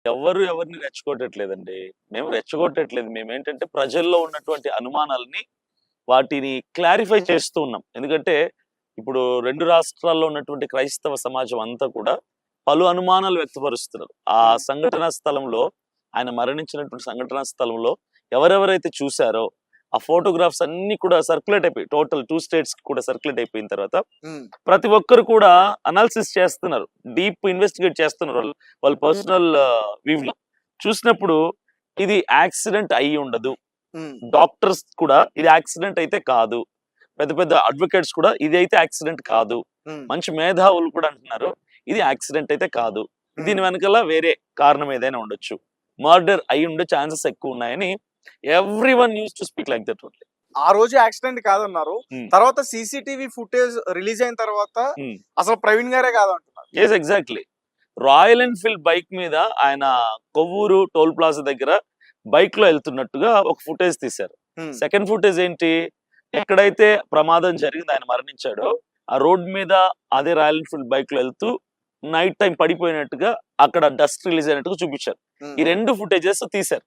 ఎవరు ఎవరిని రెచ్చగొట్టట్లేదండి. మేము రెచ్చగొట్టట్లేదు. మేమేంటంటే ప్రజల్లో ఉన్నటువంటి అనుమానాలని వాటిని క్లారిఫై చేస్తూ ఉన్నాం. ఎందుకంటే ఇప్పుడు 2 రాష్ట్రాల్లో ఉన్నటువంటి క్రైస్తవ సమాజం అంతా కూడా పలు అనుమానాలు వ్యక్తపరుస్తున్నారు. ఆ హ్మ్. సంఘటనా స్థలంలో ఆయన మరణించినటువంటి సంఘటనా స్థలంలో ఎవరెవరైతే చూసారో ఆ ఫోటోగ్రాఫ్స్ అన్నీ కూడా సర్క్యులేట్ అయిపోయి టోటల్ 2 స్టేట్స్‌కి కూడా సర్క్యులేట్ అయిపోయిన తర్వాత హ్మ్. ప్రతి ఒక్కరు కూడా అనాలిసిస్ చేస్తున్నారు. డీప్ ఇన్వెస్టిగేట్ చేస్తున్నారు. వాళ్ళ పర్సనల్ వ్యూలో. చూసినప్పుడు ఇది యాక్సిడెంట్ అయ్యి ఉండదు. హ్మ్. డాక్టర్స్ కూడా ఇది యాక్సిడెంట్ అయితే కాదు. పెద్ద పెద్ద అడ్వకేట్స్ కూడా ఇది అయితే యాక్సిడెంట్ కాదు. హ్మ్. మంచి మేధావులు కూడా అంటున్నారు. ఇది యాక్సిడెంట్ అయితే కాదు. దీని హ్మ్. వెనకాల వేరే కారణం ఏదైనా ఉండొచ్చు. మర్డర్ అయ్యి ఉండే ఛాన్సెస్ ఎక్కువ ఉన్నాయని everyone used to speak like that only. ఆ రోజు యాక్సిడెంట్ కాదన్నారు. హ్మ్. తర్వాత సీసీటీవీ ఫుటేజ్ రిలీజ్ అయిన తర్వాత హ్మ్. అసలు ప్రవీణ్ గారే కాదంటున్నారు. Yes exactly. Royal Enfield bike మీద ఆయన కొవ్వూరు టోల్ ప్లాజా దగ్గర బైక్‌లో ఎళ్తున్నట్టుగా ఒక ఫుటేజ్ తీశారు. హ్మ్. సెకండ్ ఫుటేజ్ ఏంటి? ఎక్కడైతే ప్రమాదం జరిగింది ఆయన మరణించాడో, ఆ రోడ్ మీద అదే రాయల్ ఎన్‌ఫీల్డ్ బైక్‌లో ఎళ్తూ నైట్ టైమ్ పడిపోయినట్టుగా అక్కడ డస్ట్ రిలీజ్ అయినట్టుగా చూపించారు. హ్మ్. ఈ 2 ఫుటేజెస్ తీశారు.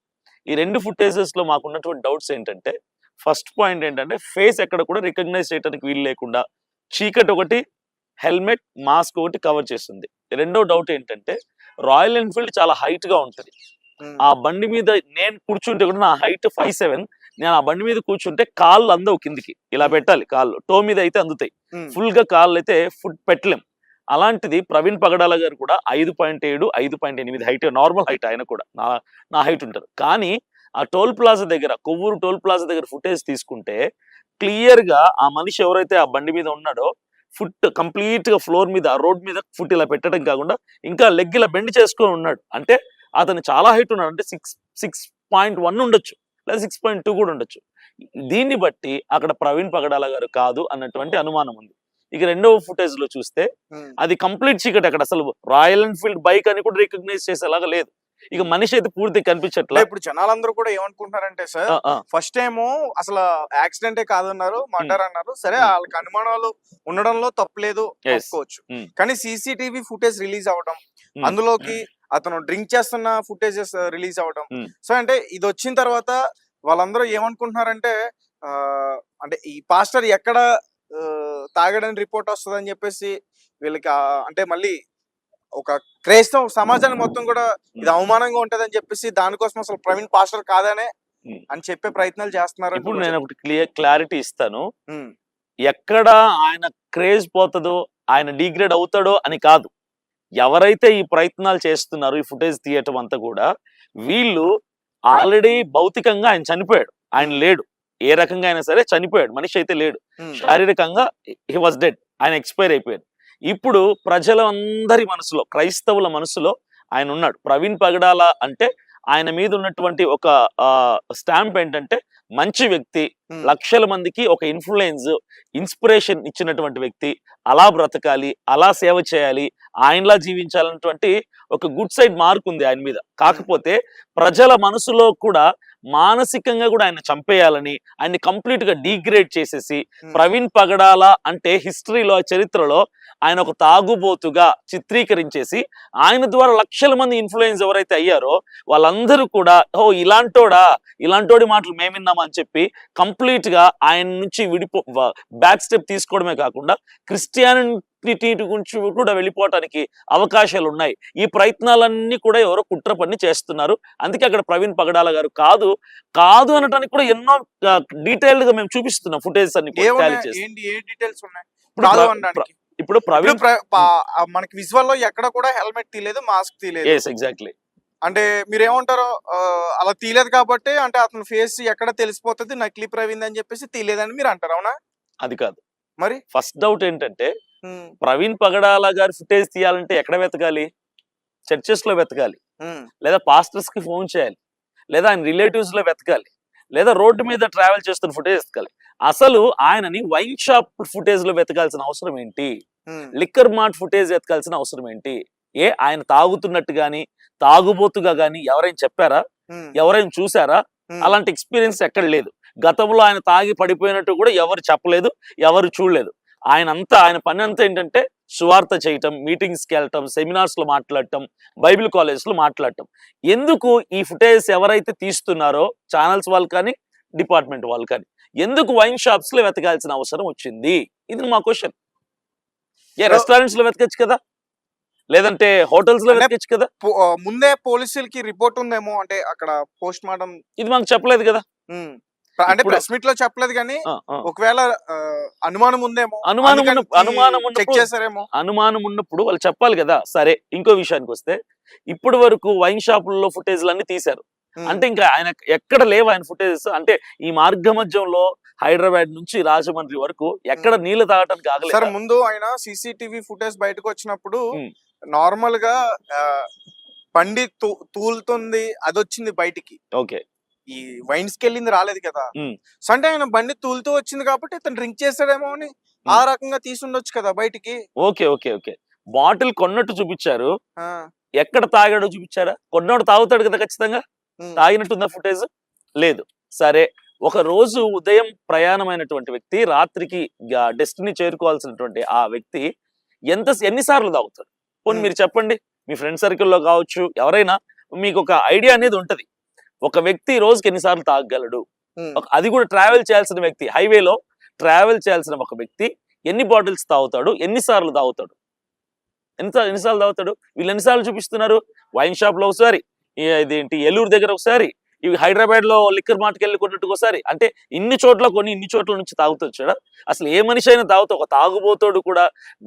ఈ 2 ఫుటేజెస్‌లో మాకున్నటువంటి డౌట్స్ ఏంటంటే, ఫస్ట్ పాయింట్ ఏంటంటే ఫేస్ ఎక్కడ కూడా రికగ్నైజ్ చేయడానికి వీలు లేకుండా చీకటి ఒకటి, హెల్మెట్, మాస్క్ ఒకటి కవర్ చేస్తుంది. రెండో డౌట్ ఏంటంటే రాయల్ ఎన్‌ఫీల్డ్ చాలా హైట్‌గా ఉంటది. హ్మ్. ఆ బండి మీద నేను కూర్చుంటే కూడా నా హైట్ 5'7". నేను ఆ బండి మీద కూర్చుంటే కాళ్ళు అందవు కిందికి. ఇలా పెట్టాలి కాళ్ళు. టో మీద అయితే అందుతాయి. హ్మ్. ఫుల్‌గా కాళ్ళైతే ఫుట్ పెట్టలేం. అలాంటిది ప్రవీణ్ పగడాల గారు కూడా 5.7, 5.8 హైట్ నార్మల్ హైట్ ఆయన కూడా. నా హైట్ ఉంటారు. కానీ ఆ టోల్ ప్లాజా దగ్గర కొవ్వూరు టోల్ ప్లాజా దగ్గర ఫుటేజ్ తీసుకుంటే క్లియర్‌గా ఆ మనిషి ఎవరైతే ఆ బండి మీద ఉన్నాడో ఫుట్ కంప్లీట్‌గా ఫ్లోర్ మీద ఆ రోడ్ మీద ఫుట్ ఇలా పెట్టడం కాకుండా ఇంకా లెగ్ ఇలా బెండ్ చేసుకొని ఉన్నాడు. అంటే అతను చాలా హైట్ ఉన్నాడు. అంటే 6.1 ఉండొచ్చు. లేదా 6.2 కూడా ఉండొచ్చు. దీన్ని బట్టి అక్కడ ప్రవీణ్ పగడాల గారు కాదు అన్నటువంటి అనుమానం ఉంది. ఇక రెండవ ఫుటేజ్‌లో చూస్తే హ్మ్. అది కంప్లీట్ చీకటి అక్కడ అసలు రాయల్ ఎన్‌ఫీల్డ్ బైక్ అని కూడా రికగ్నైజ్ చేసేలాగా లేదు. ఇక మనిషి అయితే పూర్తిగా అంటే కనిపించట్లా. ఇప్పుడు జనాలందరూ కూడా ఏమనుకుంటున్నారంటే సార్, ఆ! ఆ! ఫస్ట్ ఏమో అసల యాక్సిడెంటే కాదన్నారు, హ్మ్. మర్డర్ అన్నారు. సరే హ్మ్. ఆళ్ళకి అనుమానాలు ఉండడంలో తప్పులేదు యెస్. ఒప్పుకోవచ్చు. హ్మ్. కానీ సీసీటీవీ ఫుటేజ్ రిలీజ్ అవ్వడం, హ్మ్. అందులోకి అతను డ్రింక్ చేస్తున్న ఫుటేజెస్ రిలీజ్ అవ్వడం. హ్మ్. సో, అంటే ఇదొచ్చిన తర్వాత వాళ్ళందరూ ఏమనుకుంటున్నారంటే అంటే ఈ పాస్టర్ ఎక్కడ తాగాడని రిపోర్ట్ వస్తదని చెప్పేసి వీళ్ళకి అంటే మళ్ళీ ఒక క్రైస్తవ సమాజానికి మొత్తం కూడా ఇది హ్మ్. అవమానంగా ఉంటదని చెప్పేసి దానికోసం అసలు ప్రవీణ్ పాస్టర్ కాదనే హ్మ్. అని చెప్పే ప్రయత్నాలు చేస్తున్నారని ఇప్పుడు కూడా నేనొకటి చెప్తున్నారు. క్లారిటీ ఇస్తాను. హ్మ్. ఎక్కడ ఆయన క్రేజ్ పోతదో, ఆయన డీగ్రేడ్ అవుతాడో అని కాదు. ఎవరైతే ఈ ప్రయత్నాలు చేస్తున్నారో, ఈ ఫుటేజ్ తీయటం అంతా కూడా, వీళ్ళు ఆల్రెడీ భౌతికంగా ఆయన చనిపోయాడు. ఆయన హ్మ్. లేడు. ఏ రకంగా అయినా సరే చనిపోయాడు. మనిషి అయితే లేడు. హ్మ్. శారీరకంగా హి వాస్ డెడ్. ఆయన ఎక్స్‌పైర్ అయిపోయాడు. ఇప్పుడు ప్రజలందరి మనసులో, క్రైస్తవుల మనసులో ఆయనున్నాడు. ప్రవీణ్ పగడాల అంటే ఆయన మీద ఉన్నటువంటి ఒక స్టాంప్ ఏంటంటే మంచి వ్యక్తి. హ్మ్. లక్షల మందికి ఒక ఇన్‌స్పిరేషన్ ఇచ్చినటువంటి వ్యక్తి. అలా బ్రతకాలి, అలా సేవ చేయాలి, ఆయనలా జీవించాలన్నటువంటి ఒక గుడ్ సైడ్ మార్క్ ఉంది ఆయన మీద. హ్మ్. కాకపోతే ప్రజల మనసులో కూడా మానసికంగా కూడా ఆయన చంపేయాలని, ఆయన్ని కంప్లీట్‌గా డీగ్రేడ్ చేసేసి, హ్మ్. ప్రవీణ్ పగడాల అంటే హిస్టరీలో, చరిత్రలో ఆయన ఒక తాగుబోతుగా చిత్రీకరించేసి, ఆయన ద్వారా లక్షల మంది ఇన్‌ఫ్లూయెన్స్ ఎవరైతే అయ్యారో, వాళ్ళందరూ కూడా ఓహ్! ఇలాంటోడా? ఇలాంటోడి మాటలు మేమిన్నామా అని చెప్పి కంప్లీట్‌గా ఆయన నుంచి బ్యాక్ స్టెప్ తీసుకోవడమే కాకుండా క్రిస్టియానిటీ గురించి కూడా వెళ్ళిపోవటానికి అవకాశాలున్నాయి. ఈ ప్రయత్నాలన్నీ కూడా ఎవరో కుట్ర పన్ని చేస్తున్నారు. అందుకే అక్కడ ప్రవీణ్ పగడాల గారు కాదు అనటానికి కూడా ఎన్నో డీటెయిల్డ్‌గా మేము చూపిస్తున్నాం ఫుటేజెస్ అన్ని కూడా టాలీ ఏమున్నాయి? చేసి. ఏంటి? ఏ డీటెయిల్స్ ఉన్నాయి? ఇప్పుడు కాదు ప్ర ప్ర అనడానికి. ఇప్పుడు ఇప్పుడు ప్రవీణ్ హ్మ్. మనకి విజువల్‌లో ఎక్కడ కూడా హెల్మెట్ తీయలేదు, మాస్క్ తీయలేదు. యెస్. ఎగ్జాక్ట్‌లీ. అంటే మీరేమంటారు? అలా తీయలేదు కాబట్టి అంటే అతని ఫేస్ ఎక్కడ తెలిసిపోతది నకిలీ ప్రవీణ్ అని చెప్పేసి తీయలేదని మీరంటారు. అవునా? అది కాదు. మరి? ఫస్ట్ డౌట్ ఏంటంటే హ్మ్. ప్రవీణ్ పగడాల గారి ఫుటేజ్ తీయాలంటే ఎక్కడ వెతకాలి? చర్చెస్‌లో వెతకాలి. హ్మ్. లేదా పాస్టర్స్‌కి ఫోన్ చేయాలి. లేదా ఆయన రిలేటివ్స్‌లో వెతకాలి. లేదా రోడ్డు మీద ట్రావెల్ చేస్తున్న ఫుటేజ్ వెతకాలి. అసలు ఆయనని వైన్ షాప్ ఫుటేజ్‌లో వెతకాల్సిన అవసరం ఏంటి? హ్మ్. లిక్కర్ మార్ట్ ఫుటేజ్ వెతకాల్సిన అవసరం ఏంటి? ఆయన తాగుతున్నట్టు గాని, తాగుబోతుగా గాని ఎవరైనా చెప్పారా? హ్మ్. ఎవరైనా చూసారా? హ్మ్. అలాంటి ఎక్స్‌పీరియన్స్ ఎక్కడ లేదు. గతంలో ఆయన తాగి పడిపోయినట్టు కూడా ఎవరు చెప్పలేదు. ఎవరు చూడలేదు. ఆయన పని అంతా ఏంటంటే సువార్త చేయటం, మీటింగ్స్కి వెళ్ళటం, సెమినార్స్ లో మాట్లాడటం, బైబిల్ కాలేజెస్ లో మాట్లాడటం. ఎందుకు ఈ ఫుటేజ్ ఎవరైతే తీస్తున్నారో ఛానల్స్ వాళ్ళు కానీ డిపార్ట్మెంట్ వాళ్ళు కానీ ఎందుకు వైన్ షాప్స్ లో వెతకాల్సిన అవసరం వచ్చింది? ఇది మా క్వశ్చన్. రెస్టారెంట్స్ లో వెతకచ్చు కదా, లేదంటే హోటల్స్ లో వెతకచ్చు కదా. ముందే పోలీసులకి రిపోర్ట్ ఉందేమో, అంటే అక్కడ పోస్ట్ మార్టం ఇది మాకు చెప్పలేదు కదా. అంటే ప్రెస్ మీట్ లో చెప్పలేదు కానీ ఒకవేళ అనుమానం ఉందేమో, చెక్ చేశారేమో. అనుమానం ఉన్నప్పుడు వాళ్ళు చెప్పాలి కదా. సరే, ఇంకో విషయానికి వస్తే ఇప్పటి వరకు వైన్ షాపుల్లో ఫుటేజ్లన్నీ తీశారు. అంటే ఇంకా ఆయన ఎక్కడ లేవు ఆయన ఫుటేజెస్. అంటే ఈ మార్గ మధ్యంలో హైదరాబాద్ నుంచి రాజమండ్రి వరకు ఎక్కడ నీళ్లు తాగటానికి ఆగలేదు. సార్ ముందు ఆయన సీసీటీవీ ఫుటేజ్ బయటకు వచ్చినప్పుడు నార్మల్ గా బండి తూలుతుంది, అది వచ్చింది బయటికి. ఓకే, ఈ వైన్స్ కి వెళ్ళింది రాలేదు కదా. సో అంటే ఆయన బండి తూలుతూ వచ్చింది కాబట్టి ఇతను డ్రింక్ చేసాడేమో అని ఆ రకంగా తీసుండొచ్చు కదా బయటికి. ఓకే ఓకే ఓకే బాటిల్ కొన్నట్టు చూపించారు, ఎక్కడ తాగాడో చూపించారా? కొన్నోడు తాగుతాడు కదా ఖచ్చితంగా. తాగినట్టుందా ఫుటేజ్? లేదు. సరే, ఒక రోజు ఉదయం ప్రయాణమైనటువంటి వ్యక్తి రాత్రికి డెస్టినీ చేరుకోవాల్సినటువంటి ఆ వ్యక్తి ఎన్నిసార్లు తాగుతాడు? పోనీ మీరు చెప్పండి. మీ ఫ్రెండ్ సర్కిల్లో కావచ్చు, ఎవరైనా మీకు ఒక ఐడియా అనేది ఉంటది. ఒక వ్యక్తి రోజుకి ఎన్నిసార్లు తాగగలడు? అది కూడా ట్రావెల్ చేయాల్సిన వ్యక్తి, హైవేలో ట్రావెల్ చేయాల్సిన ఒక వ్యక్తి ఎన్ని బాటిల్స్ తాగుతాడు, ఎన్నిసార్లు తాగుతాడు, ఎన్నిసార్లు తాగుతాడు? వీళ్ళు ఎన్నిసార్లు చూపిస్తున్నారు? వైన్ షాప్ లో ఒకసారి, ఇదేంటి ఏలూరు దగ్గర ఒకసారి, ఇవి హైదరాబాద్ లో లిక్కర్ మార్ట్కి వెళ్ళి కొన్నట్టు ఒకసారి. అంటే ఇన్ని చోట్ల కొని ఇన్ని చోట్ల నుంచి తాగుతాడు. అసలు ఏ మనిషి అయినా తాగుతా, ఒక తాగుబోతోడు కూడా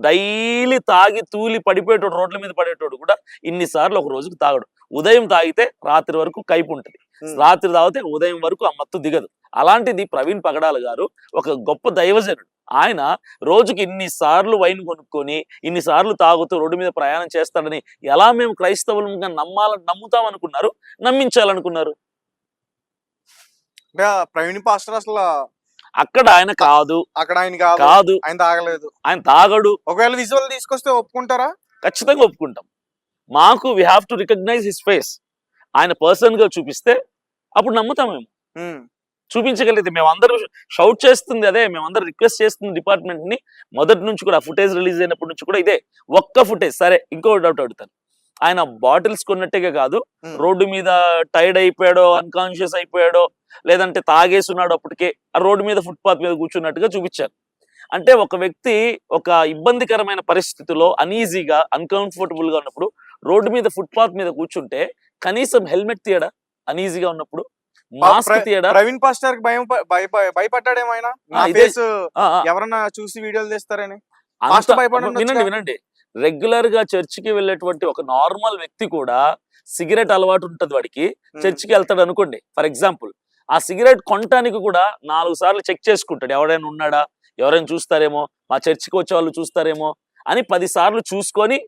డైలీ తాగి తూలి పడిపోయేటోడు, రోడ్ల మీద పడేటోడు కూడా ఇన్నిసార్లు ఒక రోజుకి తాగడు. ఉదయం తాగితే రాత్రి వరకు కైపు ఉంటుంది, రాత్రి తాగితే ఉదయం వరకు ఆ మత్తు దిగదు. అలాంటిది ప్రవీణ్ పగడాల గారు ఒక గొప్ప దైవజనుడు. ఆయన రోజుకి ఇన్నిసార్లు వైన్ కొనుక్కొని ఇన్నిసార్లు తాగుతూ రోడ్డు మీద ప్రయాణం చేస్తాడని ఎలా మేము క్రైస్తవులుగా నమ్ముతాం అనుకున్నారు, నమ్మించాలనుకున్నారు? ప్రవీణ్ పాస్టర్ అసలు అక్కడ ఆయన కాదు, అక్కడ ఆయన కాదు, ఆయన తాగలేదు, ఆయన తాగడు. ఒకవేళ విజువల్ తీసుకొస్తే ఒప్పుకుంటారా? ఖచ్చితంగా ఒప్పుకుంటాం. మాకు we have to recognize his face. ఆయన పర్సన్ గా చూపిస్తే అప్పుడు నమ్ముతాం. మేము చూపించగలిగితే, మేమందరూ షౌట్ చేస్తుంది అదే, మేమందరూ రిక్వెస్ట్ చేస్తుంది డిపార్ట్మెంట్ ని మొదటి నుంచి కూడా. ఫుటేజ్ రిలీజ్ అయినప్పటి నుంచి కూడా ఇదే ఒక్క ఫుటేజ్. సరే, ఇంకో డౌట్ అడుగుతాను. ఆయన బాటిల్స్ కొన్నట్టుగా కాదు, రోడ్డు మీద టైర్డ్ అయిపోయాడో, అన్కాన్షియస్ అయిపోయాడో, లేదంటే తాగేసున్నాడు అప్పటికే ఆ రోడ్డు మీద ఫుట్పాత్ మీద కూర్చున్నట్టుగా చూపించారు. అంటే ఒక వ్యక్తి ఒక ఇబ్బందికరమైన పరిస్థితిలో అనీజీగా, అన్కంఫర్టబుల్ గా ఉన్నప్పుడు రోడ్డు మీద ఫుట్పాత్ మీద కూర్చుంటే కనీసం హెల్మెట్ తీయడా? అనీజీగా ఉన్నప్పుడు మాస్క్ తీయడా? ప్రవీణ్ పాస్టర్ కి భయపడ్డాడేమైనా ఎవరన్నా చూసి వీడియోలు తీస్తారని? వినండి, రెగ్యులర్ గా చర్చికి వెళ్ళేటువంటి ఒక నార్మల్ వ్యక్తి కూడా సిగరెట్ అలవాటు ఉంటది వాడికి, చర్చికి వెళ్తాడు అనుకోండి ఫర్ ఎగ్జాంపుల్. ఆ సిగరెట్ కొనటానికి కూడా 4 సార్లు చెక్ చేసుకుంటాడు, ఎవరైనా ఉన్నాడా, ఎవరైనా చూస్తారేమో, మా చర్చికి వచ్చే వాళ్ళు చూస్తారేమో అని 10 సార్లు చూసుకొని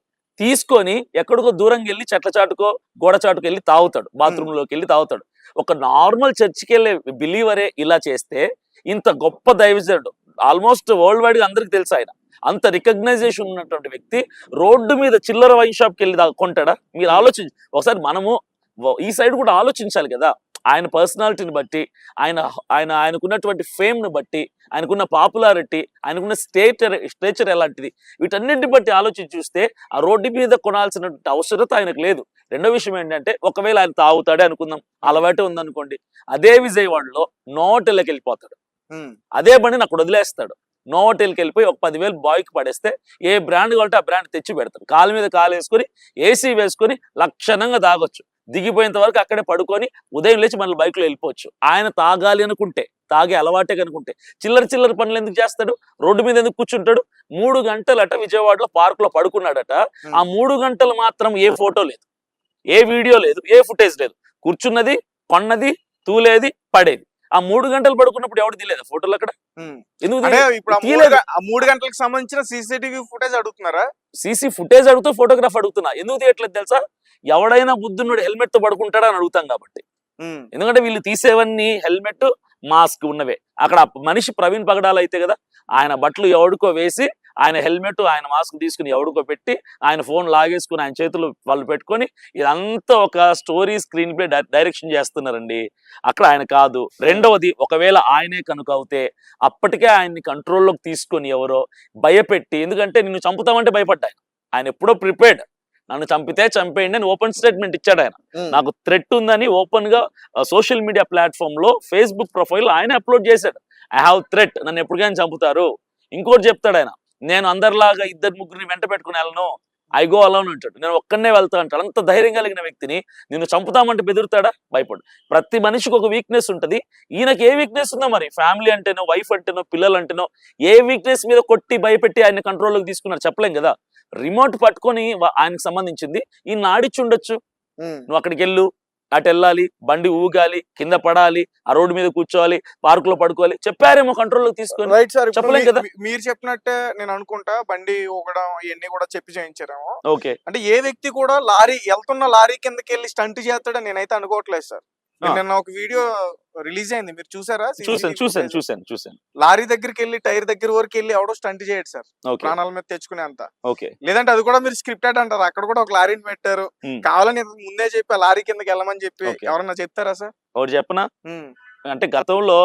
తీసుకొని ఎక్కడికో దూరంగా వెళ్ళి చెట్ల చాటుకో గోడ చాటుకు వెళ్ళి తాగుతాడు, బాత్రూమ్ లోకి వెళ్ళి తాగుతాడు. ఒక నార్మల్ చర్చికి వెళ్ళే బిలీవరే ఇలా చేస్తే ఇంత గొప్ప దైవజనుడు, ఆల్మోస్ట్ వరల్డ్ వైడ్ గా అందరికి తెలుసు ఆయన, అంత రికగ్నైజేషన్ ఉన్నటువంటి వ్యక్తి రోడ్డు మీద చిల్లర వైన్ షాప్కి వెళ్ళి కొంటాడా? మీరు ఆలోచించి ఒకసారి మనము ఈ సైడ్ కూడా ఆలోచించాలి కదా. ఆయన పర్సనాలిటీని బట్టి, ఆయనకున్నటువంటి ఫేమ్ ను బట్టి, ఆయనకున్న పాపులారిటీ, ఆయనకున్న స్టేచర్ ఎలాంటిది, వీటన్నింటిని బట్టి ఆలోచించి చూస్తే ఆ రోడ్డు మీద కొనాల్సిన అవసరత ఆయనకు లేదు. రెండో విషయం ఏంటంటే, ఒకవేళ ఆయన తాగుతాడే అనుకుందాం, అలవాటే ఉందనుకోండి, అదే విజయవాడలో నోటెళ్ళకి వెళ్ళిపోతాడు, అదే బండి నాకు వదిలేస్తాడు, నోటెల్కి వెళ్ళిపోయి ఒక 10,000 బాయ్కి పడేస్తే ఏ బ్రాండ్ కావాలంటే ఆ బ్రాండ్ తెచ్చి పెడతాడు, కాలు మీద కాలు వేసుకొని ఏసీ వేసుకొని లక్షణంగా తాగొచ్చు, దిగిపోయేంత వరకు అక్కడే పడుకొని ఉదయం లేచి మళ్ళీ బైక్లో వెళ్ళిపోవచ్చు. ఆయన తాగాలి అనుకుంటే, తాగే అలవాటే కనుకుంటే చిల్లర పనులు ఎందుకు చేస్తాడు? రోడ్డు మీద ఎందుకు కూర్చుంటాడు? 3 గంటలట విజయవాడలో పార్క్ లో పడుకున్నాడట. ఆ 3 గంటలు మాత్రం ఏ ఫోటో లేదు, ఏ వీడియో లేదు, ఏ ఫుటేజ్ లేదు. కూర్చున్నది, కొన్నది, తూలేది, పడేది. ఆ 3 గంటలు పడుకున్నప్పుడు ఎవరు తీయలేదు ఫోటోలు అక్కడ? ఎందుకు? ఇప్పుడు 3 గంటలకు సంబంధించిన సీసీటీవీ ఫుటేజ్ అడుగుతున్నారా? సీసీ ఫుటేజ్ అడుగుతూ ఫోటోగ్రాఫ్ అడుగుతున్నా. ఎందుకు తీయట్లేదు తెలుసా? ఎవడైనా బుద్ధునుడు హెల్మెట్ తో పడుకుంటాడా అని అడుగుతాం కాబట్టి. ఎందుకంటే వీళ్ళు తీసేవన్నీ హెల్మెట్, మాస్క్ ఉన్నవే. అక్కడ మనిషి ప్రవీణ్ పగడాలు అయితే కదా, ఆయన బట్టలు ఎవడికో వేసి ఆయన హెల్మెట్ ఆయన మాస్క్ తీసుకుని ఎవడికో పెట్టి ఆయన ఫోన్ లాగేసుకుని ఆయన చేతులు వాళ్ళు పెట్టుకొని ఇదంతా ఒక స్టోరీ స్క్రీన్ ప్లే డైరెక్షన్ చేస్తున్నారండి. అక్కడ ఆయన కాదు. రెండవది, ఒకవేళ ఆయనే కనుక అవుతే అప్పటికే ఆయన్ని కంట్రోల్లోకి తీసుకొని ఎవరో భయపెట్టి, ఎందుకంటే నిన్ను చంపుతామంటే భయపడ్డా ఆయన ఎప్పుడో ప్రిపేర్డ్, నన్ను చంపితే చంపేయండి అని ఓపెన్ స్టేట్మెంట్ ఇచ్చాడు ఆయన. నాకు థ్రెట్ ఉందని ఓపెన్ గా సోషల్ మీడియా ప్లాట్ఫామ్ లో ఫేస్బుక్ ప్రొఫైల్ ఆయన అప్లోడ్ చేశాడు. ఐ హావ్ థ్రెట్, నన్ను ఎప్పటికైనా చంపుతారు. ఇంకోటి చెప్తాడు ఆయన, నేను అందరిలాగా ఇద్దరు ముగ్గురిని వెంట పెట్టుకుని వెళ్ళను, ఐ గో అలోన్ అంటాడు. నేను ఒక్కనే వెళ్తా అంటాడు. అంత ధైర్యం కలిగిన వ్యక్తిని నిన్ను చంపుతామంటే బెదురుతాడా? భయపడు. ప్రతి మనిషికి ఒక వీక్నెస్ ఉంటుంది. ఈయనకి ఏ వీక్నెస్ ఉందో మరి, ఫ్యామిలీ అంటేనో, వైఫ్ అంటేనో, పిల్లలు అంటేనో, ఏ వీక్నెస్ మీద కొట్టి భయపెట్టి ఆయన కంట్రోల్లోకి తీసుకున్నారు చెప్పలేం కదా. రిమోట్ పట్టుకొని ఆయనకు సంబంధించింది ఈయన ఆడిచ్చి ఉండొచ్చు. నువ్వు అక్కడికి వెళ్ళు, అటు వెళ్ళాలి, బండి ఊగాలి, కింద పడాలి, ఆ రోడ్డు మీద కూర్చోవాలి, పార్క్ లో పడుకోవాలి, చెప్పారేమో కంట్రోల్లోకి తీసుకొని. రైట్ సార్, చెప్పలేం కదా. మీరు చెప్పినట్టే నేను అనుకుంటా, బండి ఊగడం ఇవన్నీ కూడా చెప్పి చేయించారేమో. ఓకే, అంటే ఏ వ్యక్తి కూడా వెళ్తున్న లారీ కిందకి వెళ్ళి స్టంట్ చేస్తాడని నేనైతే అనుకోవట్లేదు సార్. నిన్న ఒక వీడియో రిలీజ్ అయింది, మీరు చూసారా? చూసాను. లారీ దగ్గరికి వెళ్ళి టైర్ దగ్గర వరకు వెళ్ళి ఎవడో స్టంట్ చేయడు సార్, ప్రాణాల మీద తెచ్చుకునే అంత. ఓకే, లేదంటే అది కూడా మీరు స్క్రిప్టెడ్ అంటారు. అక్కడ కూడా ఒక లారీని పెట్టారు, కావాలని ముందే చెప్పి ఆ లారీ కిందకి వెళ్ళమని చెప్పి ఎవరన్నా చెప్తారా సార్? ఒకటి చెప్పనా, అంటే గతంలో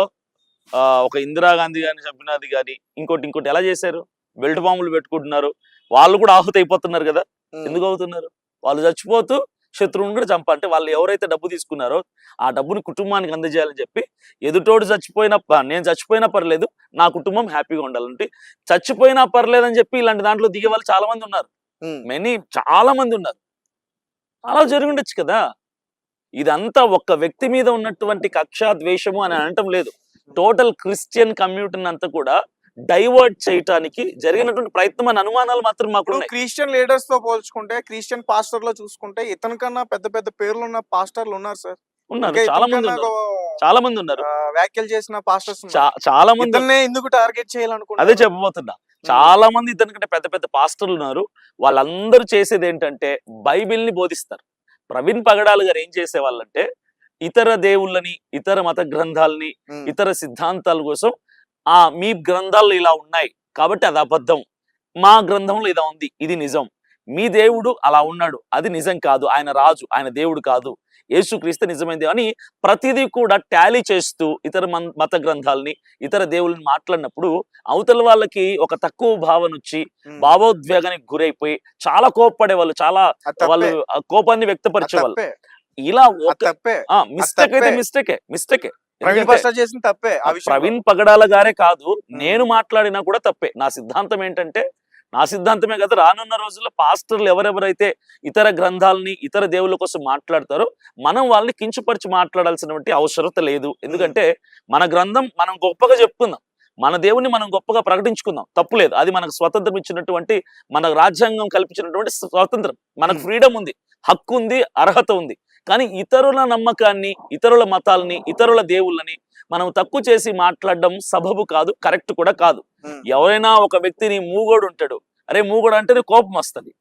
ఒక ఇందిరాగాంధీ గారిని చంపినది కానీ ఇంకోటి ఎలా చేశారు? బెల్ట్ బాంబులు పెట్టుకుంటున్నారు, వాళ్ళు కూడా ఆహుతి అయిపోతున్నారు కదా. ఎందుకు అవుతున్నారు? వాళ్ళు చచ్చిపోతూ శత్రువుని కూడా అంటే వాళ్ళు ఎవరైతే డబ్బు తీసుకున్నారో ఆ డబ్బుని కుటుంబానికి అందజేయాలని చెప్పి, ఎదుటోడు నేను చచ్చిపోయినా పర్లేదు, నా కుటుంబం హ్యాపీగా ఉండాలంటే, చచ్చిపోయినా పర్లేదని చెప్పి ఇలాంటి దాంట్లో దిగే వాళ్ళు చాలా మంది ఉన్నారు. చాలా మంది ఉన్నారు. అలా జరిగి ఉండొచ్చు కదా. ఇదంతా ఒక్క వ్యక్తి మీద ఉన్నటువంటి కక్ష ద్వేషము అని అనటం లేదు. టోటల్ క్రిస్టియన్ కమ్యూనిటీని అంతా కూడా డైవర్ట్ చేయటానికి జరిగినటువంటి ప్రయత్నం అని అనుమానాలు మాత్రం మాకు ఉన్నాయి. క్రిస్టియన్ లీడర్స్ తో పోల్చుకుంటే, క్రిస్టియన్ పాస్టర్ లో చూసుకుంటే, ఇతని కన్నా పెద్ద పెద్ద పేర్లు ఉన్న పాస్టర్లు ఉన్నారు సార్. ఉన్నారు, చాలా మంది ఉన్నారు. వ్యాఖ్యలు చేసిన పాస్టర్స్ చాలా మంది. ఎందుకు టార్గెట్ చేయాలనుకుంటున్నా, అదే చెప్పబోతున్నా. చాలా మంది ఇతనికంటే పెద్ద పెద్ద పాస్టర్లు ఉన్నారు. వాళ్ళందరూ చేసేది ఏంటంటే బైబిల్ ని బోధిస్తారు. ప్రవీణ్ పగడాలు గారు ఏం చేసేవాళ్ళంటే, ఇతర దేవుళ్ళని, ఇతర మత గ్రంథాలని, ఇతర సిద్ధాంతాల కోసం మీ గ్రంథాల్లో ఇలా ఉన్నాయి కాబట్టి అది అబద్ధం, మా గ్రంథంలో ఇలా ఉంది, ఇది నిజం, మీ దేవుడు అలా ఉన్నాడు, అది నిజం కాదు, ఆయన రాజు, ఆయన దేవుడు కాదు, యేసుక్రీస్తు నిజమైంది అని ప్రతిదీ కూడా టాలీ చేస్తూ ఇతర మత గ్రంథాలని, ఇతర దేవుళ్ళని మాట్లాడినప్పుడు అవతల వాళ్ళకి ఒక తక్కువ భావన వచ్చి భావోద్వేగానికి గురైపోయి చాలా కోప్పడేవాళ్ళు, చాలా వాళ్ళు కోపాన్ని వ్యక్తపరిచేవాళ్ళు. ఇలా మిస్టేక్ అయితే మిస్టేకే. ప్రవీణ్ పగడాల గారే కాదు, నేను మాట్లాడినా కూడా తప్పే. నా సిద్ధాంతం ఏంటంటే, నా సిద్ధాంతమే కదా, రానున్న రోజుల్లో పాస్టర్లు ఎవరెవరైతే ఇతర గ్రంథాలని, ఇతర దేవుళ్ళ కోసం మాట్లాడతారో మనం వాళ్ళని కించపరిచి మాట్లాడాల్సినటువంటి అవసరత లేదు. ఎందుకంటే మన గ్రంథం మనం గొప్పగా చెప్పుకుందాం, మన దేవుని మనం గొప్పగా ప్రకటించుకుందాం, తప్పులేదు. అది మనకు స్వతంత్రం ఇచ్చినటువంటి, మన రాజ్యాంగం కల్పించినటువంటి స్వతంత్రం, మనకు ఫ్రీడమ్ ఉంది, హక్కు ఉంది, అర్హత ఉంది. కానీ ఇతరుల నమ్మకాన్ని, ఇతరుల మతాలని, ఇతరుల దేవుళ్ళని మనం తక్కువ చేసి మాట్లాడడం సబబు కాదు, కరెక్ట్ కూడా కాదు. ఎవరైనా ఒక వ్యక్తిని మూగోడు ఉంటాడు, అరే మూగోడు అంటేనే కోపం వస్తుంది.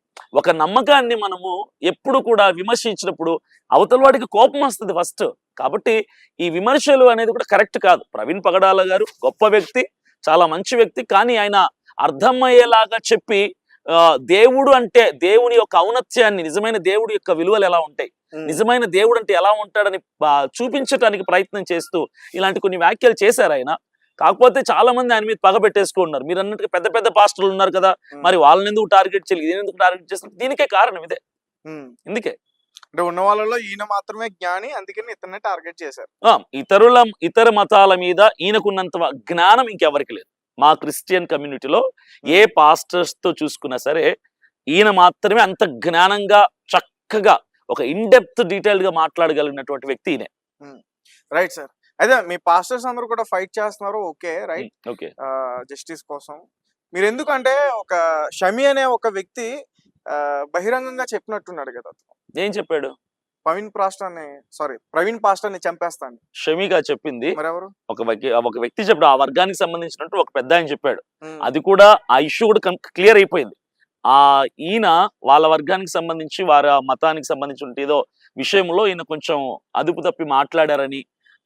ఒక నమ్మకాన్ని మనము ఎప్పుడు కూడా విమర్శించినప్పుడు అవతల వాడికి కోపం వస్తుంది ఫస్ట్. కాబట్టి ఈ విమర్శలు అనేది కూడా కరెక్ట్ కాదు. ప్రవీణ్ పగడాల గారు గొప్ప వ్యక్తి, చాలా మంచి వ్యక్తి. కానీ ఆయన అర్థమయ్యేలాగా చెప్పి దేవుడు అంటే, దేవుని యొక్క ఔన్నత్యాన్ని, నిజమైన దేవుడి యొక్క విలువలు ఎలా ఉంటాయి, నిజమైన దేవుడు అంటే ఎలా ఉంటాడని చూపించడానికి ప్రయత్నం చేస్తూ ఇలాంటి కొన్ని వ్యాఖ్యలు చేశారు ఆయన. కాకపోతే చాలా మంది ఆయన మీద పగ పెట్టేసుకున్నారు. మీరు అన్నట్టుగా పెద్ద పెద్ద పాస్టర్లు ఉన్నారు కదా, మరి వాళ్ళని ఎందుకు టార్గెట్ చేయాలి, ఇదేం ఎందుకు టార్గెట్ చేస్తారు? దీనికే కారణం ఇదే. ఇందుకే అంటే ఉన్న వాళ్ళలో ఈయన మాత్రమే జ్ఞాని, అందుకని ఇతన్ని టార్గెట్ చేశారు. ఇతర మతాల మీద ఈయనకున్నంత జ్ఞానం ఇంకెవరికి లేదు. మా క్రిస్టియన్ కమ్యూనిటీలో ఏ పాస్టర్స్ తో చూసుకున్నా సరే ఈయన మాత్రమే అంత జ్ఞానంగా, చక్కగా, ఒక ఇన్ డెప్త్ డీటెయిల్డ్ గా మాట్లాడగలిగినటువంటి వ్యక్తి ఈయనే. Right sir. అయితే మీ పాస్టర్స్ అందరూ కూడా ఫైట్ చేస్తున్నారు, ఓకే రైట్, ఓకే, జస్టిస్ కోసం. మీరు ఎందుకంటే ఒక షమి అనే ఒక వ్యక్తి బహిరంగంగా చెప్పినట్టున్నాడు కదా. ఏం చెప్పాడు? ప్రవీణ్ పాస్టర్ ని చంపేస్తాను షమిగా చెప్పింది మరెవరు? ఒక వ్యక్తి చెప్పాడు, ఆ వర్గానికి సంబంధించినట్టు ఒక పెద్ద ఆయన చెప్పాడు. అది కూడా ఆ ఇష్యూ కూడా క్లియర్ అయిపోయింది. ఈయన వాళ్ళ వర్గానికి సంబంధించి, వారి మతానికి సంబంధించి ఏదో విషయంలో ఈయన కొంచెం అదుపు తప్పి మాట్లాడారని,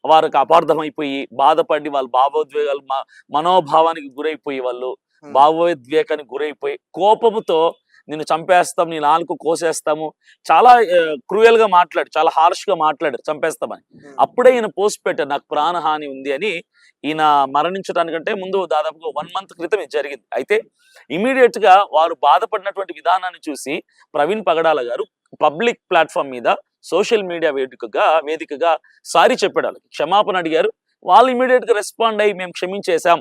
వారికి అపార్థం అయిపోయి బాధపడి వాళ్ళ భావోద్వేగాలు, మనోభావానికి గురైపోయి వాళ్ళు భావోద్వేగానికి గురైపోయి కోపముతో నిన్ను చంపేస్తాం, నీ నాలుగు కోసేస్తాము, చాలా క్రూయల్ గా మాట్లాడు, చాలా హార్ష్ గా మాట్లాడారు చంపేస్తామని. అప్పుడే ఈయన పోస్ట్ పెట్టారు నాకు ప్రాణహాని ఉంది అని. ఈయన మరణించడానికంటే ముందు దాదాపుగా 1 month క్రితం ఇది జరిగింది. అయితే ఇమీడియట్ గా వారు బాధపడినటువంటి విధానాన్ని చూసి ప్రవీణ్ పగడాల గారు పబ్లిక్ ప్లాట్ఫామ్ మీద సోషల్ మీడియా వేదికగా సారీ చెప్పాడు, వాళ్ళకి క్షమాపణ అడిగారు. వాళ్ళు ఇమీడియట్ గా రెస్పాండ్ అయ్యి మేము క్షమించేశాం,